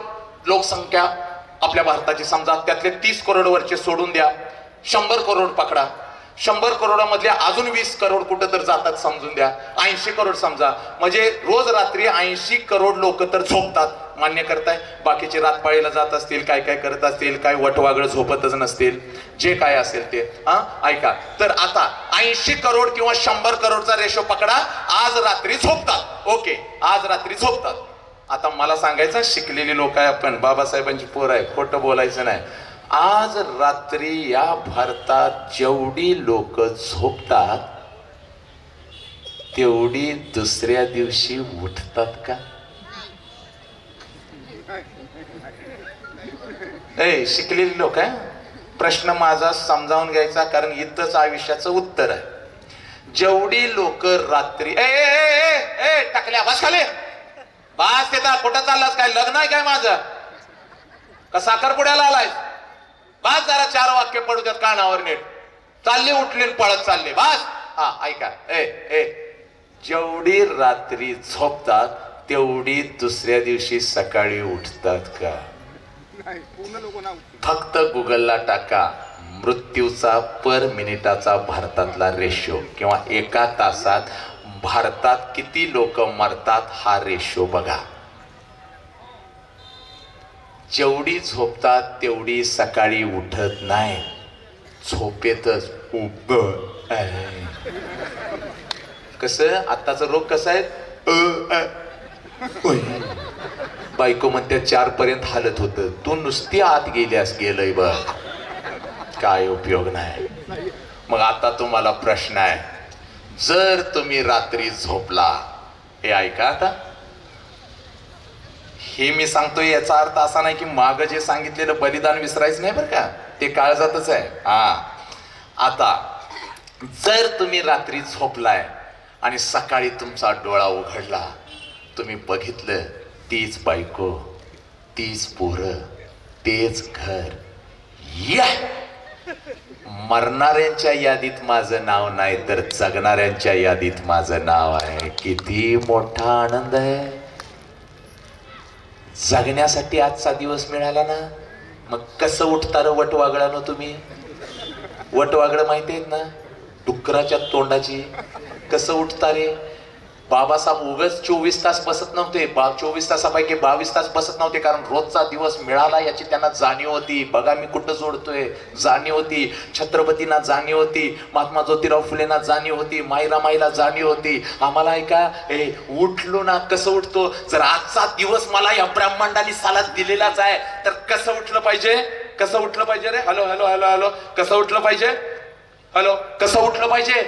लोकसंख्या आपल्या भारताची समजा. त्यातले 30 करोड वरचे सोडून द्या, 100 करोड पकडा. 100 करोडामधल्या अजून 20 करोड कुठं तर जातात समजून द्या. 80 करोड समजा. म्हणजे रोज रात्री 80 करोड लोक तर झोपतात. मान्य करताय? बाकीचे रातपाळीला जात असतील, काय करत असतील, काय वटवागळ झोपतच नसतील, जे काय असेल ते. ऐका, तर आता 80 करोड किंवा 100 करोडचा रेशो पकडा. आज रात्री झोपतात. ओके, आज रात्री झोपतात. आता मला सांगायचं, शिकलेली लोक आहे आपण, बाबासाहेबांची पोर आहे, खोटं बोलायचं नाही. आज रात्री या भारतात जेवढी लोक झोपतात तेवढी दुसऱ्या दिवशी उठतात का? शिकलेली लोक आहे. प्रश्न माझा समजावून घ्यायचा, कारण इथंच आयुष्याचं उत्तर आहे. जेवढी लोक रात्री टाकल्या बस खाली, बस तिथं कुठं चाललास? काय लग्न आहे काय माझं? का साखरपुड्याला आलाय? बस जरा 4 वाक्य पडू द्यात कानावर नीट. चालले उठले पळत चालले, बस. ऐका, जेवढी रात्री झोपतात तेवढी दुसऱ्या दिवशी सकाळी उठतात का? फक्त गुगलला टाका मृत्यूचा पर मिनिटाचा भारतातला रेशो, किंवा एका तासात भारतात किती लोक मरतात हा रेशो बघा. जेवढी झोपतात तेवढी सकाळी उठत नाही, झोपेतच कसं. आत्ताचा रोग कसा आहे? बायको म्हणते 4 पर्यंत हालत होत, तू नुसती आत गेलंय बघ, काय उपयोग नाही. मग आता तुम्हाला प्रश्न आहे, जर तुम्ही रात्री झोपला, हे ऐका आता, हे मी सांगतोय याचा अर्थ असा नाही की माग जे सांगितलेलं बलिदान विसरायचं नाही बरं का. ते काळजातच आहे. आता जर तुम्ही रात्री झोपलाय आणि सकाळी तुमचा डोळा उघडला, तुम्ही बघितलं तीच बायको, तीच पोरं, तेच घर, या मरणाऱ्यांच्या यादीत माझं नाव नाही तर जगणाऱ्यांच्या यादीत माझं नाव आहे. किती मोठा आनंद आहे. जगण्यासाठी आजचा दिवस मिळाला ना. मग कसं उठता रे वटवागळानं तुम्ही? वटवागळं माहिती आहेत ना, डुकराच्या तोंडाची. कसं उठता रे? बाबासाहेब उगाच 24 तास बसत नव्हते. 24 तासापैकी 22 तास बसत नव्हते, कारण रोजचा दिवस मिळाला याची त्यांना जाणीव होती. बघा मी कुठं जोडतोय, जाणीव होती. छत्रपतींना जाणीव होती, महात्मा ज्योतिराव फुलेंना जाणीव होती, माईला जाणीव होती. आम्हाला ऐका, उठलो ना कसं उठतो? जर आजचा दिवस मला या ब्रह्मांडाने सालात दिलेलाच आहे तर कसं उठलं पाहिजे? कसं उठलं पाहिजे रे? हॅलो हॅलो हॅलो हॅलो, कसं उठलं पाहिजे? हॅलो, कसं उठलं पाहिजे?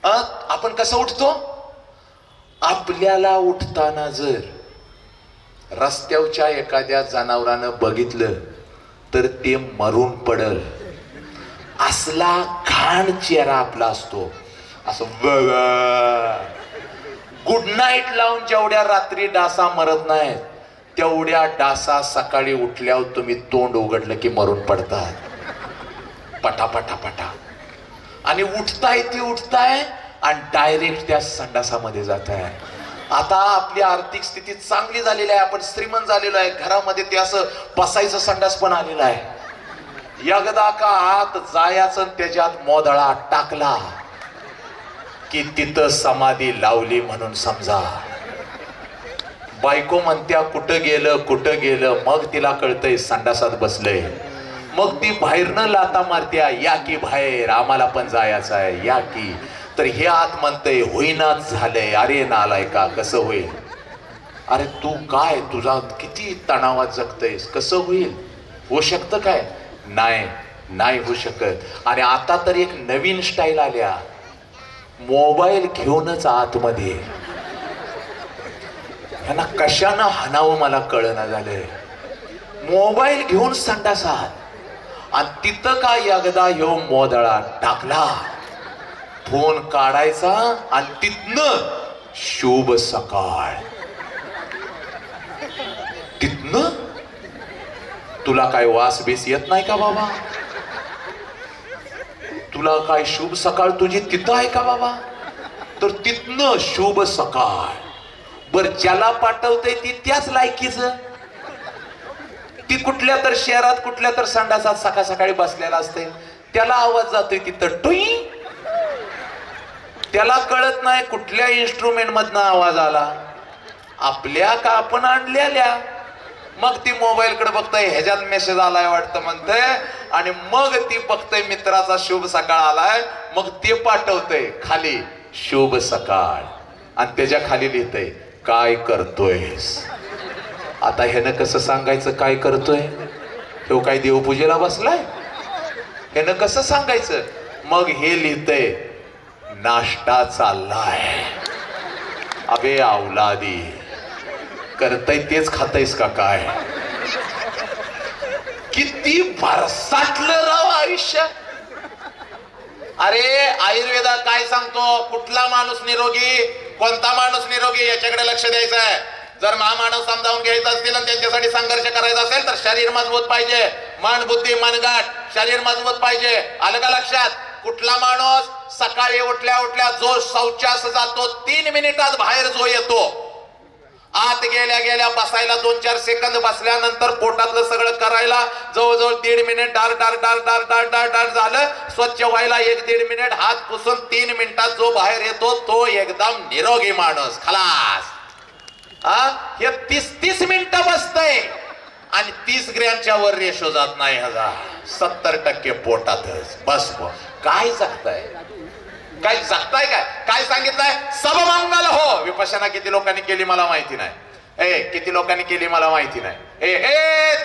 आपण कसं उठतो? आपल्याला उठताना जर रस्त्यावरच्या एखाद्या जनावरानं बघितलं तर ते मरून पडल. असला घाण चेहरा आपला असतो. असं गुड नाईट लावून जेवढ्या रात्री डासा मरत नाहीत तेवढ्या डासा सकाळी उठल्यावर तुम्ही तोंड उघडलं की मरून पडतात. पटा पटा पटा. आणि उठताय ते उठताय आणि डायरेक्ट त्या संडासामध्ये जात आहे. आता आपली आर्थिक स्थिती चांगली झालेली आहे, आपण श्रीमंत झालेलो आहे, घरामध्ये ते असं बसायचं संडास पण आलेलं आहे. एकदा का आत जायचं त्याच्यात मोदळा टाकला की तिथं समाधी लावली म्हणून समजा. बायको म्हणत्या कुठं गेलं, मग तिला कळतंय संडासात बसलंय. मग ती बाहेरनं लाता मारत्या, या की बाहेर, आम्हाला पण जायचं आहे, या की. तर हे आत म्हणतंय होईनाच झालंय. अरे नालायका, कसं होईल? अरे तू काय, तुझा किती तणावात जगतयस, कसं होईल? होऊ शकतं काय? नाही होऊ शकत. आणि आता तर एक नवीन स्टाईल आल्या, मोबाईल घेऊनच आतमध्ये. ह्यांना कशानं हाणावं मला कळना झालंय. मोबाईल घेऊन संडासात, आणि तिथं काय एकदा ह्यो मोदळा टाकला, फोन काढायचा आणि तिथनं शुभ सकाळ. तिथनं तुला काय वास बीस येत नाही का बाबा? तुला काय शुभ सकाळ तुझी तिथं आहे का बाबा? तर तिथनं शुभ सकाळ. बर ज्याला पाठवतंय ती त्याच लायकीच. ती कुठल्या तर शहरात कुठल्या तर संडासात सकाळ सकाळी बसलेला असते, त्याला आवाज जातोय तिथं टुई. त्याला कळत नाही कुठल्या इन्स्ट्रुमेंट मधनं आवाज आला, आपल्या का आपण आणलेल्या. मग ती मोबाईल कडे बघताय, ह्याच्यात मेसेज आलाय वाटतं म्हणतंय, आणि मग ती बघतय मित्राचा शुभ सकाळ आलाय, मग ते पाठवतंय खाली शुभ सकाळ, आणि त्याच्या खाली लिहितंय काय करतोयस. आता ह्यानं कसं सांगायचं काय करतोय? तो काय देवपूजेला बसलाय? ह्यानं कसं सांगायचं? मग हे लिहितंय नाश्ता चाललाय. अबे अवलादी, करताय तेच खातायस का काय? किती भरसाटलं राव आयुष्य. अरे आयुर्वेदा काय सांगतो? कुठला माणूस निरोगी, कोणता माणूस निरोगी याच्याकडे लक्ष द्यायचं आहे. जर महामानव समजावून घ्यायचं असतील आणि त्यांच्यासाठी संघर्ष करायचा असेल तर शरीर मजबूत पाहिजे, मन बुद्धी मनगाट, शरीर मजबूत पाहिजे. आलं का लक्षात? कुठला माणूस सकाळी उठल्या उठल्या जो शौचास जातो 3 मिनिटात बाहेर जो येतो, आत गेल्या गेल्या बसायला 2-4 सेकंद बसल्यानंतर पोटातलं सगळं करायला जवळजवळ 1.5 मिनिट डार डार डार डार डार डार डार झालं, स्वच्छ व्हायला 1-1.5 मिनिट, हात पुसून 3 मिनिटात जो बाहेर येतो तो एकदम निरोगी माणूस. खलास. हे 30 मिनिटं बसतय आणि 30 ग्रॅमच्या वर रेशो जात नाही. 70% पोटातच. बस काय जगताय? काय जगताय? काय सांगितलंय? सबमंगल हो. विपश्यना किती लोकांनी केली मला माहिती नाही. किती लोकांनी केली मला माहिती नाही.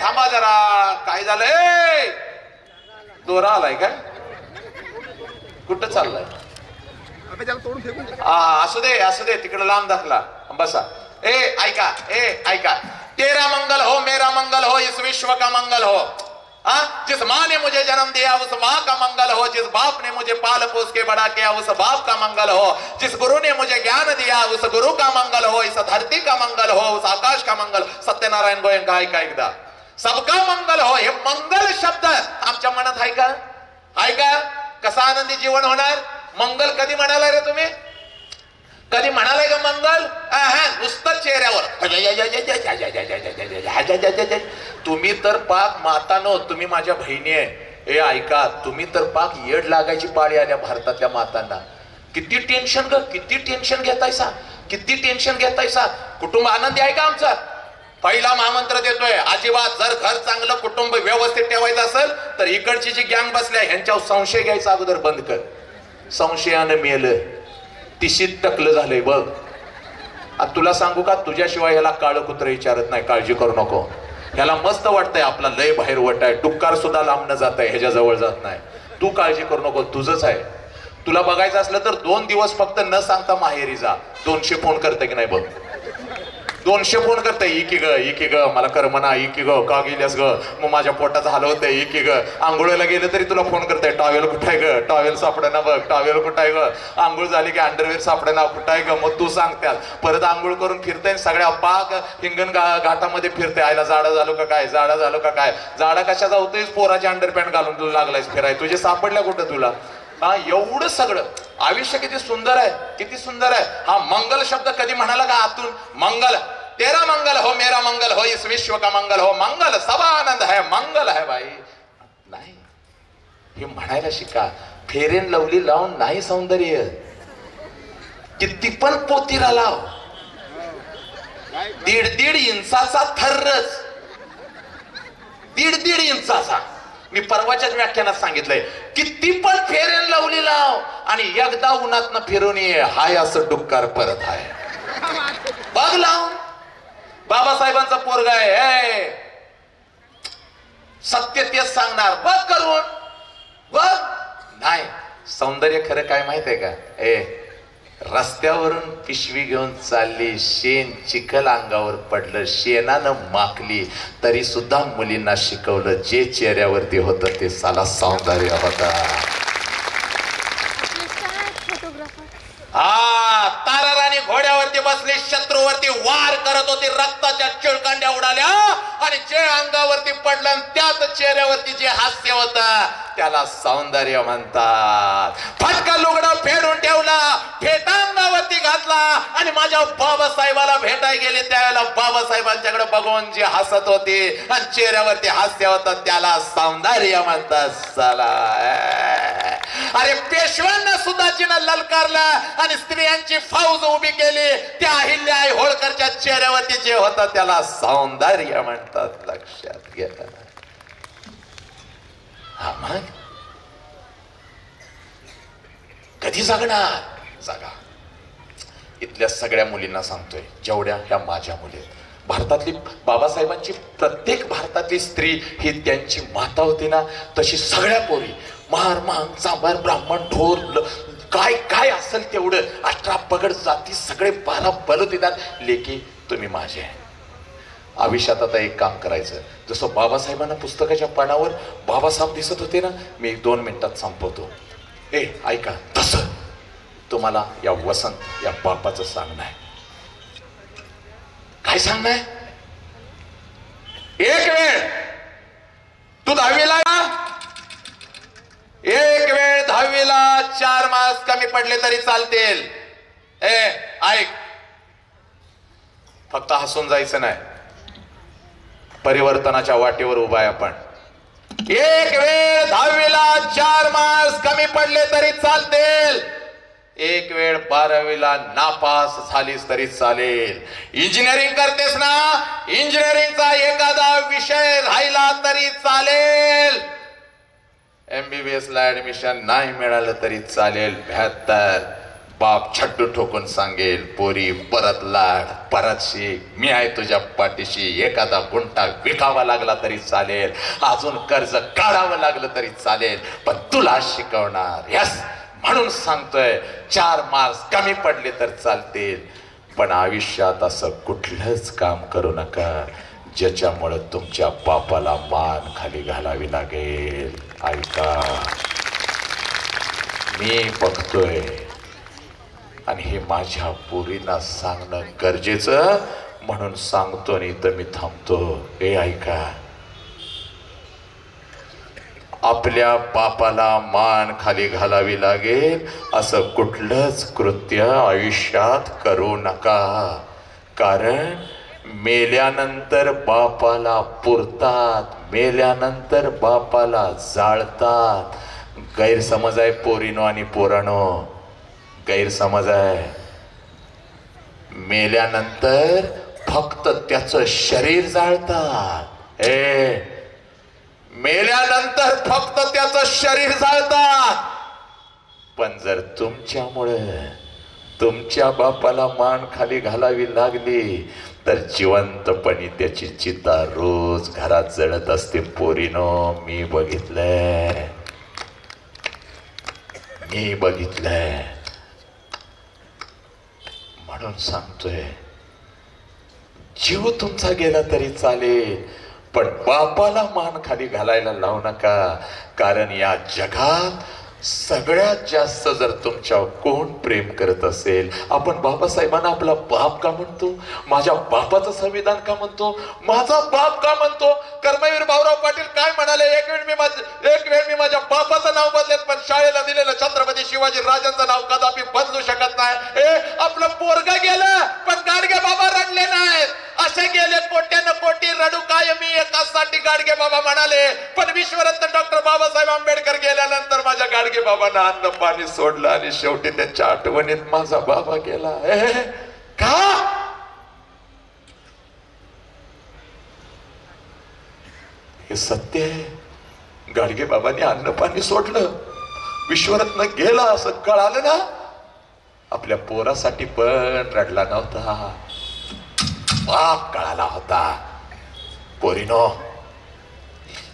थांबा जरा, काय झालंय? दोरा आलाय का? कुठं चाललाय? असू दे तिकडे लांब दाखला. बसा. ऐका. तेरा मंगल हो, मेरा मंगल हो, इस विश्व का मंगल हो. जिस माँ ने मुझे जन्म दिया उस माँ का मंगल हो, जिस बाप ने मुझे पाल पोस के बड़ा किया उस बाप का मंगल हो, जिस गुरु ने मुझे ज्ञान दिया उस गुरु का मंगल हो, इस धरती का मंगल हो, उस आकाश का मंगल. सत्यनारायण गोयंका ऐका एकदा, सबका मंगल हो. हे मंगल शब्द आमच्या मनात आहे का? आहे का? कसा आनंदी जीवन होणार? मंगल कधी म्हणाला रे तुम्ही? कधी म्हणालाय का मंगल? नुसतं चेहऱ्यावर. तुम्ही तर पाक मातानो, तुम्ही माझ्या बहिणी आहे. हे ऐका, तुम्ही तर पाक येड लागायची पाळी आल्या भारतातल्या मातांना. किती टेन्शन ग, किती टेन्शन घेतायसा, किती टेन्शन घेतायसा. कुटुंब आनंदी आहे का आमचं? पहिला महामंत्र देतोय, अजिबात जर घर चांगलं कुटुंब व्यवस्थित ठेवायचं असेल तर इकडची जी गँग बसल्या ह्यांच्यावर संशय घ्यायचा अगोदर बंद कर. संशयानं मेलं, तिशीत टकलं झालंय बघ. आता तुला सांगू का, तुझ्याशिवाय ह्याला काळं कुत्र विचारत नाही, काळजी करू नको. ह्याला मस्त वाटतंय आपला लय बाहेर वट आहे, डुक्कार सुद्धा लांबणं जात आहे, ह्याच्या जवळ जात नाही. तू काळजी करू नको, तुझंच आहे. तुला बघायचं असलं तर 2 दिवस फक्त न सांगता माहेरी जा. 200 फोन करते की नाही बघ, 200 फोन करते. इकी ग मला करमना, इकी ग का गेल्यास ग, मग माझ्या पोटाचं हाल होतंय, इकी ग. आंघोळीला गेलं तरी तुला फोन करते, टॉवेल कुठं आहे ग, टॉवेल सापडेना बघ, टॉवेल कुठं आहे ग. आंघोळ झाली की अंडरवेअर सापडेना, कुठं आहे ग. मग तू सांगत्यात, परत आंघोळ करून फिरते, सगळ्या पाक हिंगण घाटामध्ये फिरते. आयला जाडा झालो का काय, जाडा झालो का काय. जाडा कशाचा होतोय? पोराची अंडरपॅन्ट घालून लागलायस फिराय. तुझे सापडल्या कुठं तुला? एवढं सगळं आयुष्य किती सुंदर आहे, किती सुंदर आहे. हा मंगल शब्द कधी म्हणाला का आतून? मंगल, तेरा मंगल हो, मेरा मंगल हो, इस विश्व का मंगल हो. मंगल सब आनंद है, मंगल है भाई. नाही, हे म्हणायला शिका. फेरेन लवली लावून नाही सौंदर्य, किती पण पोतीला लाव. 1.5 इंचाचा थर्रच, 1.5 इंचाचा. मी परवाच्याच व्याख्यानात सांगितलंय, किती पण फेरेन लवली लाव आणि एकदा उन्हातनं फिरून ये, हाय असं डुक्कार परत आहे. बघ लावून. बाबासाहेबांचा पोरगा आहे, सत्य तेच सांगणार. बघ करून बघ. नाही, सौंदर्य खरं काय माहित आहे का? रस्त्यावरून पिशवी घेऊन चालली, शेण चिखल अंगावर पडलं, शेणानं माखली तरी सुद्धा मुलींना शिकवलं, जे चेहऱ्यावरती होतं ते साला सौंदर्य होता. ताराराणी घोड्यावरती बसली, शत्रूवरती वार करत होती, रक्ताच्या चिळकांड्या उडाल्या आणि जे अंगावरती पडलं त्याच चेहऱ्यावरती जे हास्य होतं त्याला सौंदर्य म्हणतात. फटका लुगडं फेडून ठेवला, फेटा अंगावरती घातला आणि माझ्या बाबासाहेबाला भेटायला गेले त्यावेळेला बाबासाहेबांच्याकडे बघून जी हसत होती आणि चेहऱ्यावरती हास्य होतं त्याला सौंदर्य म्हणतात. साला अरे पेशव्यांना सुद्धा जिनं ललकारला आणि स्त्रियांची फौज उभी केली, त्या अहिल्याबाई होळकरच्या चेहऱ्यावरती जे होतं त्याला सौंदर्य म्हणतात. लक्षात घ्या. हा मग कधी जगणार? जगा. इथल्या सगळ्या मुलींना सांगतोय, जेवढ्या ह्या माझ्या मुली, भारतातली बाबासाहेबांची प्रत्येक भारतातली स्त्री ही त्यांची माता होती ना, तशी सगळ्या पोरी महार मांग चांभार ब्राह्मण ढोर काय काय असेल तेवढं 18 पगड जाती सगळे 12 बल देतात. लेकी तुम्ही माझे. आयुष्यात आता एक काम करायचं, जसं बाबासाहेबांना पुस्तकाच्या पानावर बाबासाहेब दिसत होते ना, मी 2 मिनिटात संपवतो. ऐका, तसं तुम्हाला या वसंत या बापाचं सांगणं आहे. काय सांगणं आहे? एक वेळ तू 10वीला, एक वेळ 10वीला 4 मार्क्स कमी पडले तरी चालतील. ऐक, फक्त हसून जायचं नाही. परिवर्तनाच्या वाटेवर उभा आहे आपण. एक वेळ 10वीला 4 मार्क्स कमी पडले तरी चालतील. एक वेळ 12वीला नापास झालीस तरी चालेल. इंजिनिअरिंग करतेस ना, इंजिनिअरिंगचा एखादा विषय राहिला तरी चालेल. MBBS ला ऍडमिशन नाही मिळालं तरी चालेल. 72 बाप छट्टू ठोकून सांगेल, पोरी परत लाड, परत शिक, मी आहे तुझ्या पाठीशी. एखादा गुंठा विकावा लागला तरी चालेल, अजून कर्ज काढावं लागलं तरी चालेल, पण तुला शिकवणार. यस, म्हणून सांगतोय 4 मार्क्स कमी पडले तर चालतील, पण आयुष्यात असं कुठलंच काम करू नका ज्याच्यामुळे तुमच्या बापाला मार मान खाली घालावी लागेल. ऐका, मी बघतोय आणि हे माझ्या पोरींना सांगणं गरजेचं म्हणून सांगतो आणि इथं मी थांबतो. हे ऐका, आपल्या बापाला मान खाली घालावी लागेल असं कुठलंच कृत्य आयुष्यात करू नका. कारण मेल्यानंतर बापाला पुरतात, मेल्यानंतर बापाला जाळतात. गैरसमज आहे पोरीनो आणि पोरानो, गैरसमज आहे. मेल्यानंतर फक्त त्याचं शरीर जाळतात. मेल्यानंतर फक्त त्याचं शरीर जाळतात. पण जर तुमच्यामुळे तुमच्या बापाला मान खाली घालावी लागली तर जिवंतपणी त्याची चिता रोज घरात जळत असते. पोरीनो, मी बघितलंय, मी बघितलंय. म्हणून सांगतोय, जीव तुमचा गेला तरी चालेल पण बापाला मान खाली घालायला लावू नका. कारण या जगात सगळ्यात जास्त जर तुमच्यावर कोण प्रेम करत असेल, आपण बाबासाहेबांना आपला बाप का म्हणतो, माझ्या बापाचं संविधान का म्हणतो, माझा बाप का म्हणतो. कर्मवीर भाऊराव पाटील काय म्हणाले, एक वेळ मी माझ्या बापाचं नाव बदलेल पण शाळेला दिलेलं छत्रपती शिवाजी राजांचं नाव कदापि बदलू शकत नाही. आपलं पोरग गेलं पण गाडगे बाबा रडले नाहीत. असे गेले कोट्यानं कोटी रडू काय मी एकासाठी गाडगे बाबा म्हणाले. पण विश्वरत्न डॉक्टर बाबासाहेब आंबेडकर गेल्यानंतर माझ्या गाडगे बाबांना अन्न पाणी सोडलं आणि शेवटी त्यांच्या आठवणीत माझा बाबा गेला. का? हे सत्य आहे. गाडगे बाबांनी अन्न पाणी सोडलं, विश्वरत्न गेला असं कळालं ना, आपल्या पोरासाठी पण रडला नव्हता, बाप कळाला होता. पोरीनो,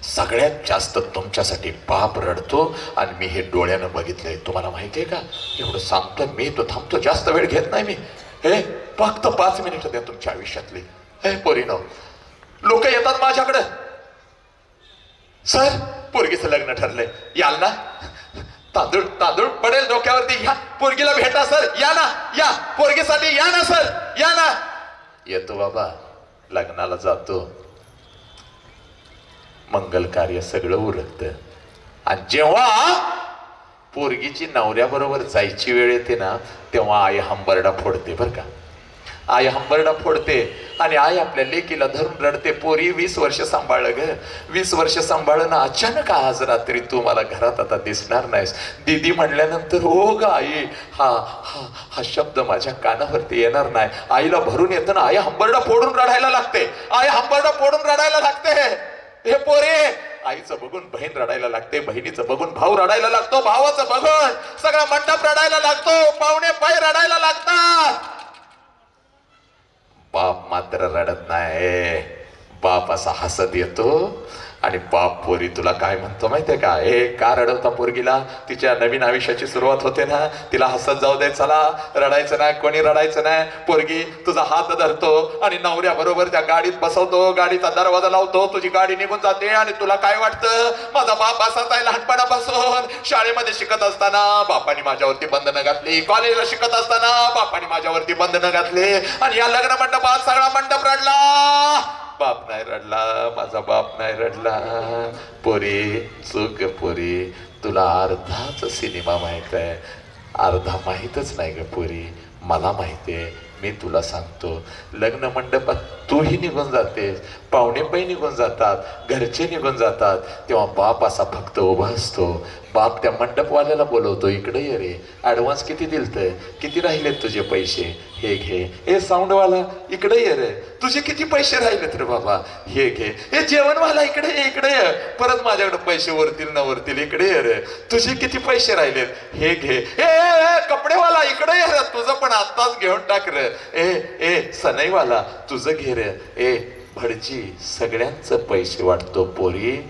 सगळ्यात जास्त तुमच्यासाठी बाप रडतो आणि मी हे डोळ्यानं बघितलंय. तुम्हाला माहितीये का, एवढं सांगतो मी, तो थांबतो, जास्त वेळ घेत नाही मी. फक्त 5 मिनिटं द्या तुमच्या आयुष्यातली. पोरीनो, लोक येतात माझ्याकडे, सर पोरगीचं लग्न ठरलंय, याल ना, तांदूळ पडेल डोक्यावरती, या पोरगीला भेटा सर, या ना, या पोरगीसाठी या ना सर, या ना. येतो बाबा, लग्नाला जातो, मंगल कार्य सगळं उरकत. आणि जेव्हा पोरगीची नवऱ्याबरोबर जायची वेळ येते ना, तेव्हा आई हंबरडा फोडते. बर का, आई हंबरडा फोडते आणि आई आपल्या लेकीला धरून रडते. पोरी 20 वर्ष सांभाळलं ग, 20 वर्ष सांभाळलं ना, अचानक आज रात्री तू मला घरात आता दिसणार नाहीस. दीदी म्हणल्यानंतर हो ग आई, हा शब्द माझ्या कानावरती येणार नाही. आईला भरून येतं ना, आई हंबरडा फोडून रडायला लागते, आई हंबरडा फोडून रडायला लागते. हे पोरे, आईचं बघून बहीण रडायला लागते, बहिणीचं बघून भाऊ रडायला लागतो, भावाचं बघून सगळा मंडप रडायला लागतो, पाहुणे पाय रडायला लागतात. बाप मात्र रडत नाही. बाप असा हसत येतो आणि बाप पोरी तुला काय म्हणतो माहितीये का, का रडवता पोरगीला, तिच्या नवीन आयुष्याची सुरुवात होते ना, तिला हसत जाऊ दे, चला रडायचं नाही, कोणी रडायचं नाही. पोरगी तुझा हात धरतो आणि नवऱ्या बरोबर त्या गाडीत बसवतो, गाडीचा दरवाजा लावतो, तुझी गाडी निघून जाते आणि तुला काय वाटतं, माझा बाप असाच आहे. लहानपणापासून शाळेमध्ये शिकत असताना बापाने माझ्यावरती बंधनं घातली, कॉलेजला शिकत असताना बापाने माझ्यावरती बंधनं घातली आणि या लग्न मंडपात सगळा मंडप रडला, बाप नाही रडला, माझा बाप नाही रडला. पोरी चूक, पोरी तुला अर्धाच सिनेमा माहित आहे, अर्धा माहीतच नाही ग पोरी. मला माहितीये, मी तुला सांगतो, लग्न मंडपात तूही निघून जातेस, पाहुणे पण निघून जातात, घरचे निघून जातात, तेव्हा बाप असा फक्त उभा असतो. बाप त्या मंडपवाल्याला बोलवतो, इकडे ये रे, ऍडव्हान्स किती दिलतंय, किती राहिलेत तुझे पैसे, हे घे. हे साऊंडवाला इकडे ये रे, तुझे किती पैसे राहिलेत रे बाबा, हे घे. हे जेवणवाला इकडे ये, इकडे ये, परत माझ्याकडे पैसे वरतील ना वरतील, इकडे ये रे, तुझे किती पैसे राहिलेत, हे घे. हे कपडेवाला इकडे ये रे, तुझं पण आत्ताच घेऊन टाक रे. सनईवाला तुझं घे रे. भटजी सगळ्यांचं पैसे वाटतो पोरी.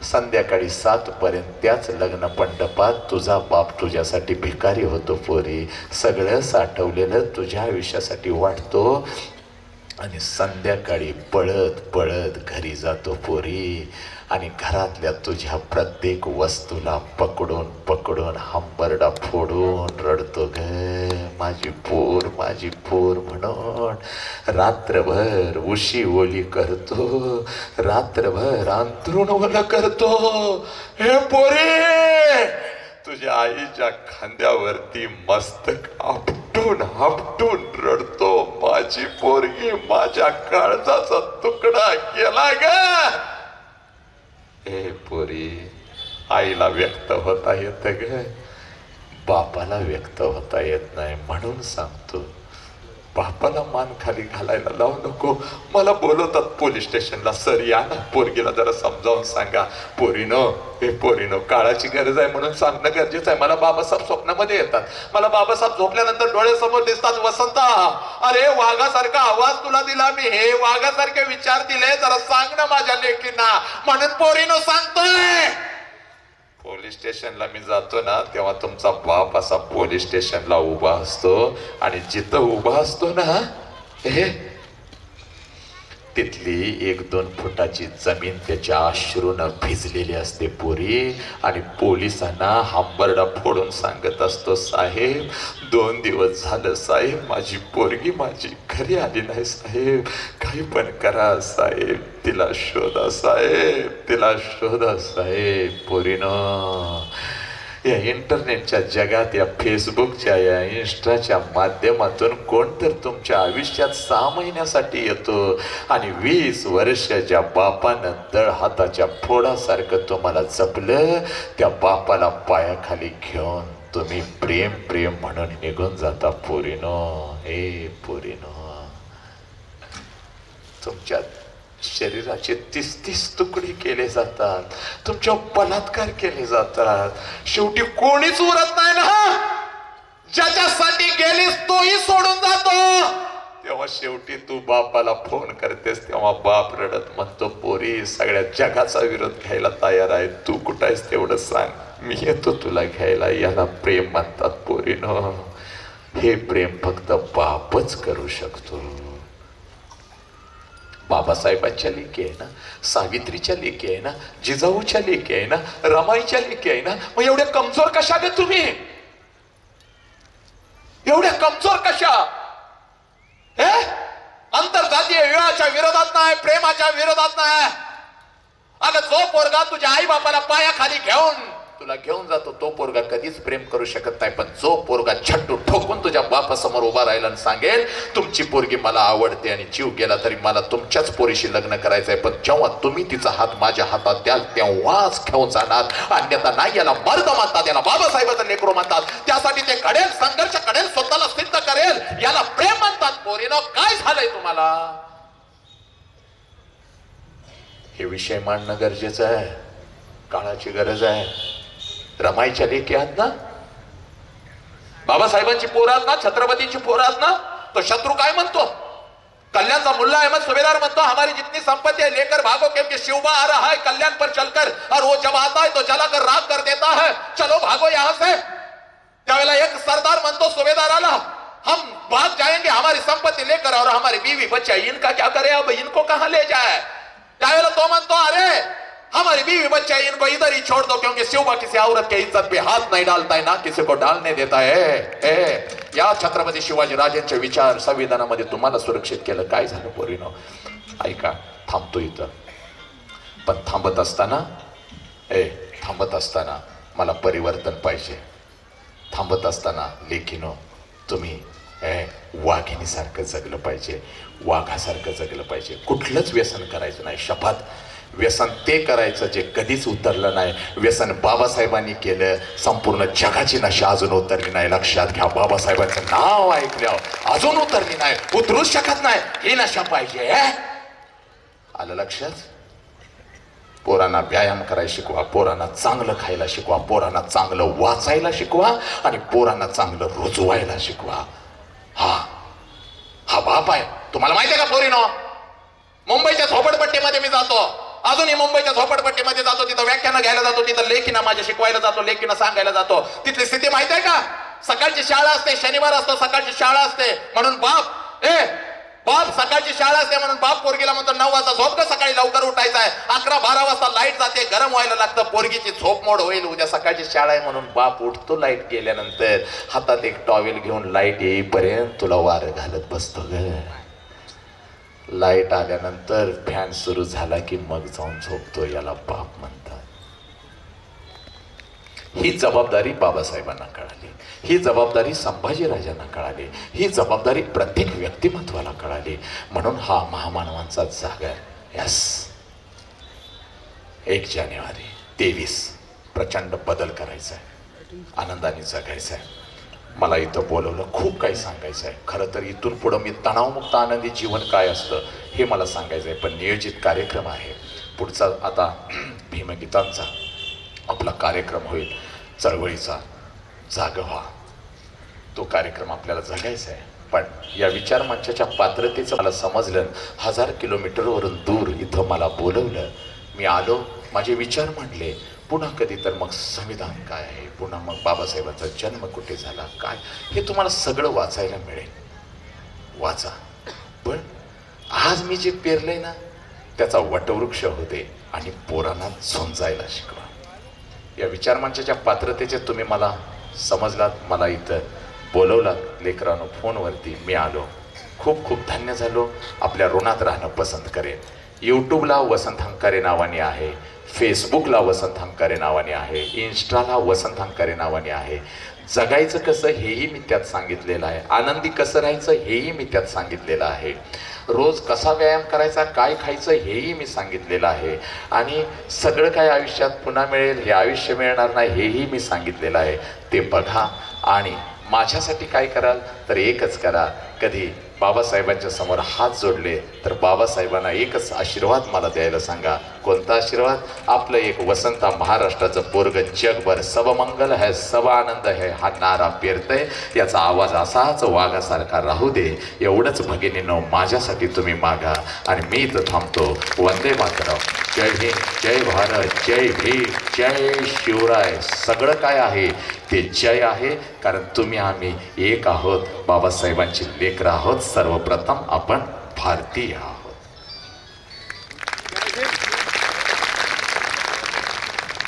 संध्याकाळी 7 पर्यंत त्याच लग्न मंडपात तुझा बाप तुझ्यासाठी भिकारी होतो पोरी. सगळं साठवलेलं तुझ्या आयुष्यासाठी वाटतो आणि संध्याकाळी पळत पळत घरी जातो पोरी, आणि घरातल्या तुझ्या प्रत्येक वस्तूला पकडून पकडून हंबरडा फोडून रडतो ग, माझी पोर म्हणून. रात्रभर उशी ओली करतो, रात्रभर अंथरूण ओलं करतो. हे पोरी, तुझ्या आईच्या खांद्यावरती मस्तक आपटून आपटून रडतो, माझी पोरगी, माझ्या काळजाचा तुकडा गेला ग. हे पोरी, आईला व्यक्त होता येत ग, बापाला व्यक्त होता येत नाही. म्हणून सांगतो, बापाला मान खाली घालायला लावू नको. मला बोलवतात पोलीस स्टेशनला, सर या ना, पोरगीला जरा समजावून सांगा. पोरीनो, काळाची गरज आहे म्हणून सांगणं गरजेचं आहे. मला बाबासाहेब स्वप्नामध्ये येतात, मला बाबासाहेब झोपल्यानंतर डोळ्यासमोर दिसतात. वसंता, अरे वाघासारखा आवाज तुला दिला मी, हे वाघासारखे विचार दिले, जरा सांग ना माझ्या लेकींना. म्हणून पोरीनो सांगतोय, पोलीस स्टेशनला मी जातो ना, तेव्हा तुमचा बाप असा पोलीस स्टेशनला उभा असतो, आणि जिथं उभा असतो ना, हे तिथली 1-2 फुटाची जमीन त्याच्या अश्रूनं भिजलेली असते पोरी. आणि पोलिसांना हंबरडा फोडून सांगत असतो, साहेब 2 दिवस झालं साहेब, माझी पोरगी माझी घरी आली नाही साहेब, काही पण करा साहेब, तिला शोधा साहेब, तिला शोधा साहेब. पोरीनो, या इंटरनेटच्या जगात, या फेसबुकच्या, या इन्स्टाच्या माध्यमातून कोण तर तुमच्या आयुष्यात 6 महिन्यासाठी येतो, आणि 20 वर्ष ज्या बापानं तळ हाताच्या फोडासारखं तुम्हाला जपलं, त्या बापाला पायाखाली घेऊन तुम्ही प्रेम म्हणून निघून जाता. पोरीनो, हे पोरीनो, तुमच्या शरीराचे 30 तुकडे केले जातात, तुमच्या बलात्कार केले जातात. शेवटी कोणीच उरत नाही ना, ज्याच्यासाठी गेलीस तोही सोडून जातो. तेव्हा शेवटी तू बापाला फोन करतेस, तेव्हा बाप रडत म्हणतो, पोरी, सगळ्या जगाचा विरोध घ्यायला तयार आहे, तू कुठं आहेस तेवढं सांग, मी येतो तुला घ्यायला. याला प्रेम म्हणतात पोरीनो. हे प्रेम फक्त बापच करू शकतो. बाबासाहेबांच्या लेकी आहे ना, सावित्रीच्या लेकी आहे ना, जिजाऊच्या लेकी आहे ना, रमाईच्या लेकी आहे ना, मग एवढे कमजोर कशा गे तुम्ही? एवढ्या कमजोर कशा? हे आंतरजातीय विवाहाच्या विरोधात नाही, प्रेमाच्या विरोधात नाही. अगं, जो पोरगा तुझ्या आई बापाला पायाखाली घेऊन तुला घेऊन जातो, तो पोरगा कधीच प्रेम करू शकत नाही. पण जो पोरगा छट्टू ठोकून तुझ्या बापासमोर उभा राहिला आणि सांगेल, तुमची पोरगी मला आवडते आणि जीव गेला तरी मला तुमच्याच पोरीशी लग्न करायचंय, पण जेव्हा तुम्ही तिचा हात माझ्या हातात द्याल तेव्हाच घेऊन जाणार, अन्यथा नाही. याला मर्द म्हणतात, याला बाबासाहेबाचं लेकरू म्हणतात. त्यासाठी ते कडेल, संघर्ष करेल, स्वतःला सिद्ध करेल, याला प्रेम म्हणतात. पोरीनो, काय झालंय तुम्हाला? हे विषय मांडणं गरजेचं आहे, काळाची गरज आहे. रमाईच्या लेकी आहात ना, बाबासाहेबांची पोरं आहात ना, छत्रपतींची पोरं आहात ना. तो शत्रू काय म्हणतो? कल्याणचा मुल्ला अहमद सुबेदार म्हणतो, हमारी जितनी संपत्ति है लेकर भागो, क्योंकि शिवबा आ रहा है कल्याण पर चलकर, और वो जब आता है तो जलाकर राख कर देता है, चलो भागो यहां से. त्यावेळेला एक सरदार म्हणतो सुबेदाराला, हम भाग जाएंगे हमारी संपत्ति लेकर, और हमारी बीवी बच्चा इनका क्या करे, अब इनको कहां ले जाए. त्यावेळेला तो म्हणतो, अरे हमारी बीवी बच्चा इनको इधर ही छोड़ दो, क्योंकि शिवबा किसी औरत के इज्जत पे हाथ नहीं डालता है, ना किसी को डालने देता है. या छत्रपती शिवाजी राजांचे विचार संविधानामध्ये तुम्हाला सुरक्षित केलं. काय झालं पोरीनो? ऐका, थांबतो इथं, पण थांबत असताना मला परिवर्तन पाहिजे. थांबत असताना लेकीनो, तुम्ही वाघिणीसारखं जगलं पाहिजे, वाघासारखं जगलं पाहिजे. कुठलंच व्यसन करायचं नाही. शपथ, व्यसन ते करायचं जे कधीच उतरलं नाही. व्यसन बाबासाहेबांनी केलं, संपूर्ण जगाची नशा अजून उतरली नाही. लक्षात घ्या, बाबासाहेबांचं नाव ऐकल्यावर अजून उतरली नाही, उतरूच शकत नाही. ही नशा पाहिजे. आलं लक्षात? पोरांना व्यायाम करायला शिकवा, पोरांना चांगलं खायला शिकवा, पोरांना चांगलं वाचायला शिकवा, आणि पोरांना चांगलं रुजवायला शिकवा. हा बाप आहे. तुम्हाला माहिती आहे का पोरीनो, मुंबईच्या झोपडपट्टीमध्ये मी जातो, अजूनही मुंबईच्या झोपडपट्टीमध्ये जातो, तिथं व्याख्यानं घ्यायला जातो, तिथं लेकीना माझ्या शिकवायला जातो, लेकीना सांगायला जातो. तिथली स्थिती माहिती आहे का? सकाळची शाळा असते, शनिवार असतो, सकाळची शाळा असते, म्हणून बाप बाप सकाळची शाळा असते म्हणून बाप पोरगीला म्हणतो 9 वाजता झोप का, सकाळी लवकर उठायचं आहे. 11-12 वाजता लाईट जाते, गरम व्हायला लागतं, पोरगीची झोप मोड होईल, उद्या सकाळची शाळा आहे म्हणून बाप उठतो लाईट गेल्यानंतर, हातात एक टॉवेल घेऊन लाईट येईपर्यंत तुला वारं घालत बसतो ग. लाईट आल्यानंतर फॅन सुरू झाला की मग जाऊन झोपतो, याला बाप म्हणतात. ही जबाबदारी बाबासाहेबांना कळाली, ही जबाबदारी संभाजीराजांना कळाली, ही जबाबदारी प्रत्येक व्यक्तिमत्वाला कळाली. म्हणून हा महामानवांचा जागर. यस, 1 जानेवारी 23 प्रचंड बदल करायचा आहे, आनंदाने जगायचं आहे. मला इथं बोलवलं, खूप काही सांगायचं आहे. खरं तर इथून पुढं मी तणावमुक्त आनंदी जीवन काय असतं हे मला सांगायचं आहे, पण नियोजित कार्यक्रम आहे. पुढचा आता भीमगीतांचा आपला कार्यक्रम होईल, चळवळीचा, जाग व्हा, तो कार्यक्रम आपल्याला जगायचा आहे. पण या विचार मंचाच्या पात्रतेचं मला समजलं. 1000 किलोमीटरवरून दूर इथं मला बोलवलं, मी आलो, माझे विचार मांडले. पुन्हा कधी तर मग संविधान काय आहे, पुन्हा मग बाबासाहेबांचा जन्म कुठे झाला, काय, हे तुम्हाला सगळं वाचायला मिळेल. वाचा. पण आज मी जे पेरलंय ना त्याचा वटवृक्ष होते आणि पोरांना झोंजायला शिकवा. या विचार मंचाच्या पात्रतेचे तुम्ही मला समजलात, मला इथं बोलवलात लेकरांनो फोनवरती, मी आलो, खूप खूप धन्य झालो. आपल्या ऋणात राहणं पसंत करेन. यूट्यूबला वसंत हंकारे नावाने आहे, फेसबुकला वसंत हंकारे नावाने आहे, इंस्टाला वसंत हंकारे नावाने आहे. जगायचं कसं हेही मी त्यात सांगितलेलं आहे, आनंदी कसं राहायचं हेही मी त्यात सांगितलेलं आहे, रोज कसा व्यायाम करायचा, काय खायचं हेही मी सांगितलेलं आहे. आणि सगळं काय आयुष्यात पुन्हा मिळेल, हे आयुष्य मिळणार नाही हेही मी सांगितलेलं आहे. ते बघा आणि माझ्यासाठी काय कराल तर एकच करा, कधी बाबासाहेबांच्या समोर हात जोडले तर बाबासाहेबांना एकच आशीर्वाद मला द्यायला सांगा. कोणता आशीर्वाद? आपलं एक वसंत महाराष्ट्राचं पोरग जगभर सब मंगल है सब आनंद है हा नारा पेरतय, याचा आवाज असाच वाघासारखा राहू दे. एवढंच भगिनींनो माझ्यासाठी तुम्ही मागा आणि मी इथं थांबतो. वंदे मातरम. जय हिंद, जय भारत, जय भीम, जय शिवराय. सगळं काय आहे ते जय आहे, कारण तुम्ही आम्ही एक आहोत, बाबासाहेबांची लेकरं आहोत. सर्वप्रथम आपण भारतीय आहोत.